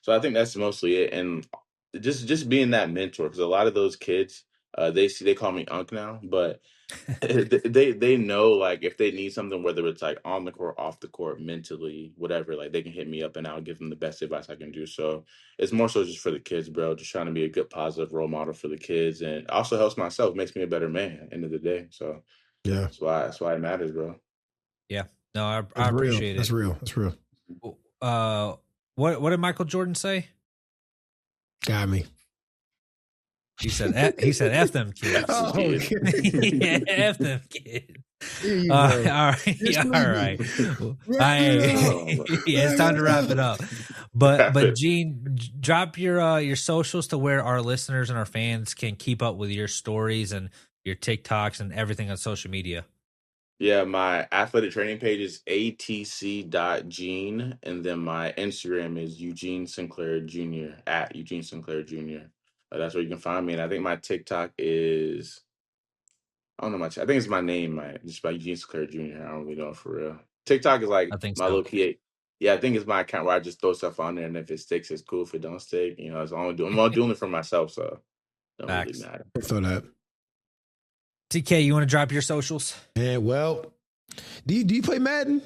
[SPEAKER 1] So I think that's mostly it. And just being that mentor, because a lot of those kids, they call me Unc now, but they know, like, if they need something, whether it's like on the court, off the court, mentally, whatever, like, they can hit me up and I'll give them the best advice I can do. So it's more so just for the kids, bro, just trying to be a good positive role model for the kids, and also helps myself, makes me a better man at the end of the day. So
[SPEAKER 3] yeah,
[SPEAKER 1] that's why it matters, bro.
[SPEAKER 2] Yeah, no, I appreciate it.
[SPEAKER 3] That's real.
[SPEAKER 2] What did Michael Jordan say?
[SPEAKER 3] Got me.
[SPEAKER 2] He said F them kids.
[SPEAKER 3] Oh,
[SPEAKER 2] yeah, F them kids. All right. It's time to wrap it up. But Gene, drop your socials to where our listeners and our fans can keep up with your stories and your TikToks and everything on social media.
[SPEAKER 1] Yeah, my athletic training page is atc.gene, and then my Instagram is Eugene Sinclair Jr. at Eugene Sinclair Jr. That's where you can find me. And I think my TikTok is, I don't know much. I think it's my name, just by Eugene Sinclair Jr. I don't really know for real. TikTok is like my little key. Yeah, I think it's my account where I just throw stuff on there, and if it sticks, it's cool. If it don't stick, I'm all doing it for myself, so it don't really matter.
[SPEAKER 3] So that.
[SPEAKER 2] TK, you want to drop your socials?
[SPEAKER 3] And well, do you play Madden?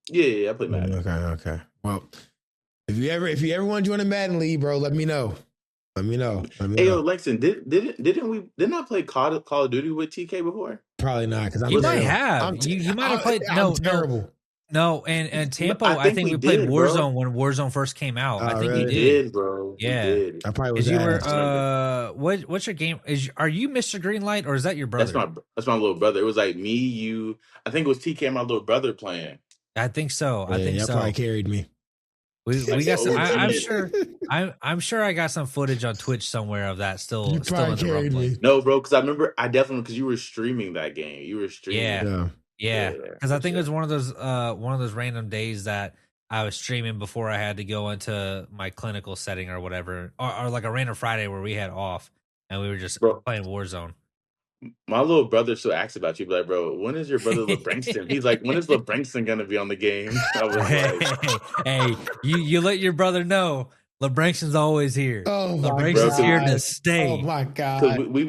[SPEAKER 1] Yeah, I play Madden.
[SPEAKER 3] Okay. Well, if you ever want to join a Madden league, bro, let me know. Hey,
[SPEAKER 1] yo, Lexington, didn't I play Call of Duty with TK before?
[SPEAKER 3] Probably not, because
[SPEAKER 2] you might have. You might have played.
[SPEAKER 3] I'm terrible.
[SPEAKER 2] No, and Tampa,
[SPEAKER 1] I think
[SPEAKER 2] we played Warzone
[SPEAKER 1] bro.
[SPEAKER 2] when Warzone first came out. I think
[SPEAKER 3] really?
[SPEAKER 2] you
[SPEAKER 1] We
[SPEAKER 2] did.
[SPEAKER 1] did, bro.
[SPEAKER 2] Yeah.
[SPEAKER 1] We did.
[SPEAKER 3] I probably was.
[SPEAKER 2] You were what's your game? Are you Mr. Greenlight or is that your brother?
[SPEAKER 1] That's my little brother. It was like me, you. I think it was TK and my little brother playing.
[SPEAKER 2] I think so.
[SPEAKER 3] Yeah,
[SPEAKER 2] I think
[SPEAKER 3] y'all
[SPEAKER 2] so.
[SPEAKER 3] probably carried me.
[SPEAKER 2] We got some. I'm sure I got some footage on Twitch somewhere of that still in the run play.
[SPEAKER 1] No, bro, because I remember because you were streaming that game. You were streaming.
[SPEAKER 2] Yeah. Because I think it was one of those random days that I was streaming before I had to go into my clinical setting or whatever, or like a random Friday where we had off and we were just playing Warzone.
[SPEAKER 1] My little brother still asks about you, like, bro, when is your brother LeBrankston? He's like, when is LeBrankston gonna be on the game? I was like,
[SPEAKER 2] hey, you let your brother know LeBrankston's always here.
[SPEAKER 3] Oh,
[SPEAKER 2] LeBrankston's here to stay.
[SPEAKER 3] Oh my god!
[SPEAKER 1] We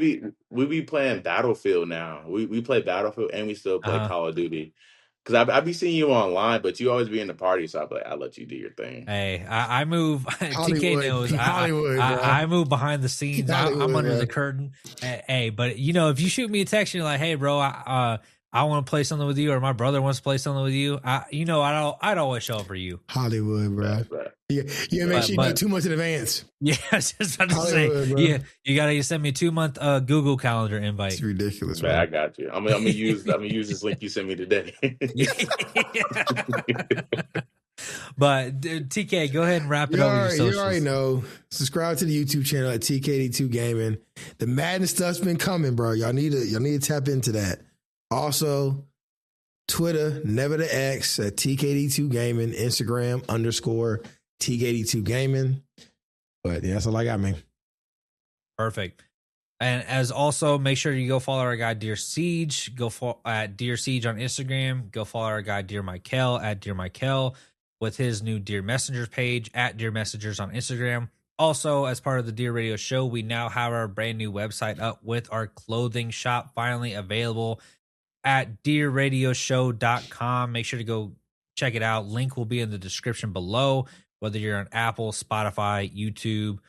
[SPEAKER 1] be playing Battlefield now. We play Battlefield and we still play Call of Duty. Because I be seeing you online, but you always be in the party, so I'll let you do your thing.
[SPEAKER 2] Hey, I move.
[SPEAKER 3] Hollywood,
[SPEAKER 2] TK knows. I move behind the scenes. I'm under the curtain. Hey, but if you shoot me a text, and you're like, "Hey, bro, I want to play something with you," or my brother wants to play something with you. I'd always show up for you.
[SPEAKER 3] Hollywood, bro. Yeah, make sure you do 2 months in advance.
[SPEAKER 2] Yeah, I was just about to say. Bro. Yeah, you gotta send me a 2-month Google Calendar invite.
[SPEAKER 3] It's ridiculous,
[SPEAKER 1] man. I got you. I'm gonna use this link you sent me today.
[SPEAKER 2] But TK, go ahead and wrap it over your socials.
[SPEAKER 3] You already know. Subscribe to the YouTube channel at TK82 Gaming. The Madden stuff's been coming, bro. Y'all need to tap into that. Also, Twitter, never the X at TK82 Gaming, Instagram _TK82 Gaming. But yeah, that's all I got, man.
[SPEAKER 2] Perfect. And as also, make sure you go follow our guy Dear Siege. Go at Dear Siege on Instagram. Go follow our guy Dear Michael at Dear Michael with his new Dear Messengers page at Dear Messengers on Instagram. Also, as part of the Dear Radio Show, we now have our brand new website up with our clothing shop finally available at dearradioshow.com. Make sure to go check it out. Link will be in the description below. Whether you're on Apple, Spotify, YouTube,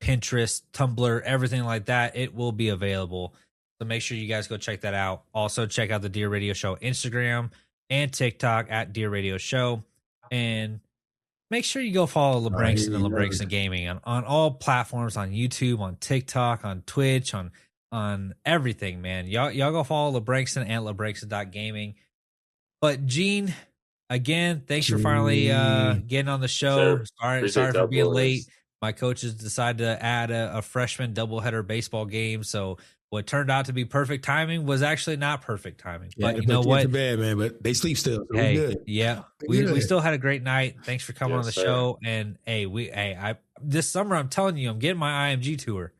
[SPEAKER 2] Pinterest, Tumblr, everything like that, it will be available. So make sure you guys go check that out. Also, check out the Dear Radio Show Instagram and TikTok at Dear Radio Show. And make sure you go follow LeBrankston and LeBrankston Gaming on all platforms, on YouTube, on TikTok, on Twitch, on everything, man. Y'all go follow LeBrankston and LeBrankston.gaming. But Gene, again, thanks for finally getting on the show. Sorry for being late. My coaches decided to add a freshman doubleheader baseball game, so what turned out to be perfect timing was actually not perfect timing.
[SPEAKER 3] Yeah,
[SPEAKER 2] but you know what?
[SPEAKER 3] Too bad, man. But they sleep still. So
[SPEAKER 2] hey,
[SPEAKER 3] good.
[SPEAKER 2] Yeah, we still had a great night. Thanks for coming on the show. And this summer, I'm telling you, I'm getting my IMG tour.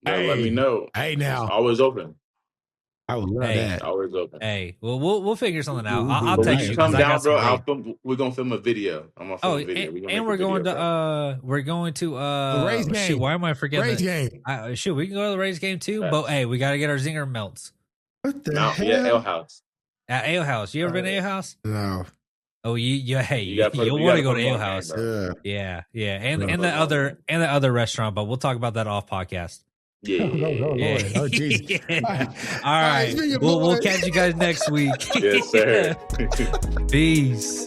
[SPEAKER 1] Hey, let me know.
[SPEAKER 3] Hey, now
[SPEAKER 1] always open.
[SPEAKER 3] I would love that.
[SPEAKER 1] Always open.
[SPEAKER 2] Hey, well, we'll figure something out. I'll text you.
[SPEAKER 1] Come down, bro. We're gonna film a video. I'm gonna film a video.
[SPEAKER 2] And we're going to
[SPEAKER 3] the Rays game.
[SPEAKER 2] Shoot, why am I forgetting?
[SPEAKER 3] Rays game.
[SPEAKER 2] Shoot, we can go to the Rays game too. But hey, we got to get our zinger melts.
[SPEAKER 3] What the hell?
[SPEAKER 1] Yeah, Ale House.
[SPEAKER 2] At Ale House. You ever been to Ale House?
[SPEAKER 3] No.
[SPEAKER 2] Oh, you'll want to go to Ale House. Yeah. And the other restaurant, but we'll talk about that off podcast.
[SPEAKER 1] Yeah.
[SPEAKER 3] Oh, geez.
[SPEAKER 2] All right. We'll catch you guys next week.
[SPEAKER 1] Yes, sir.
[SPEAKER 2] Peace.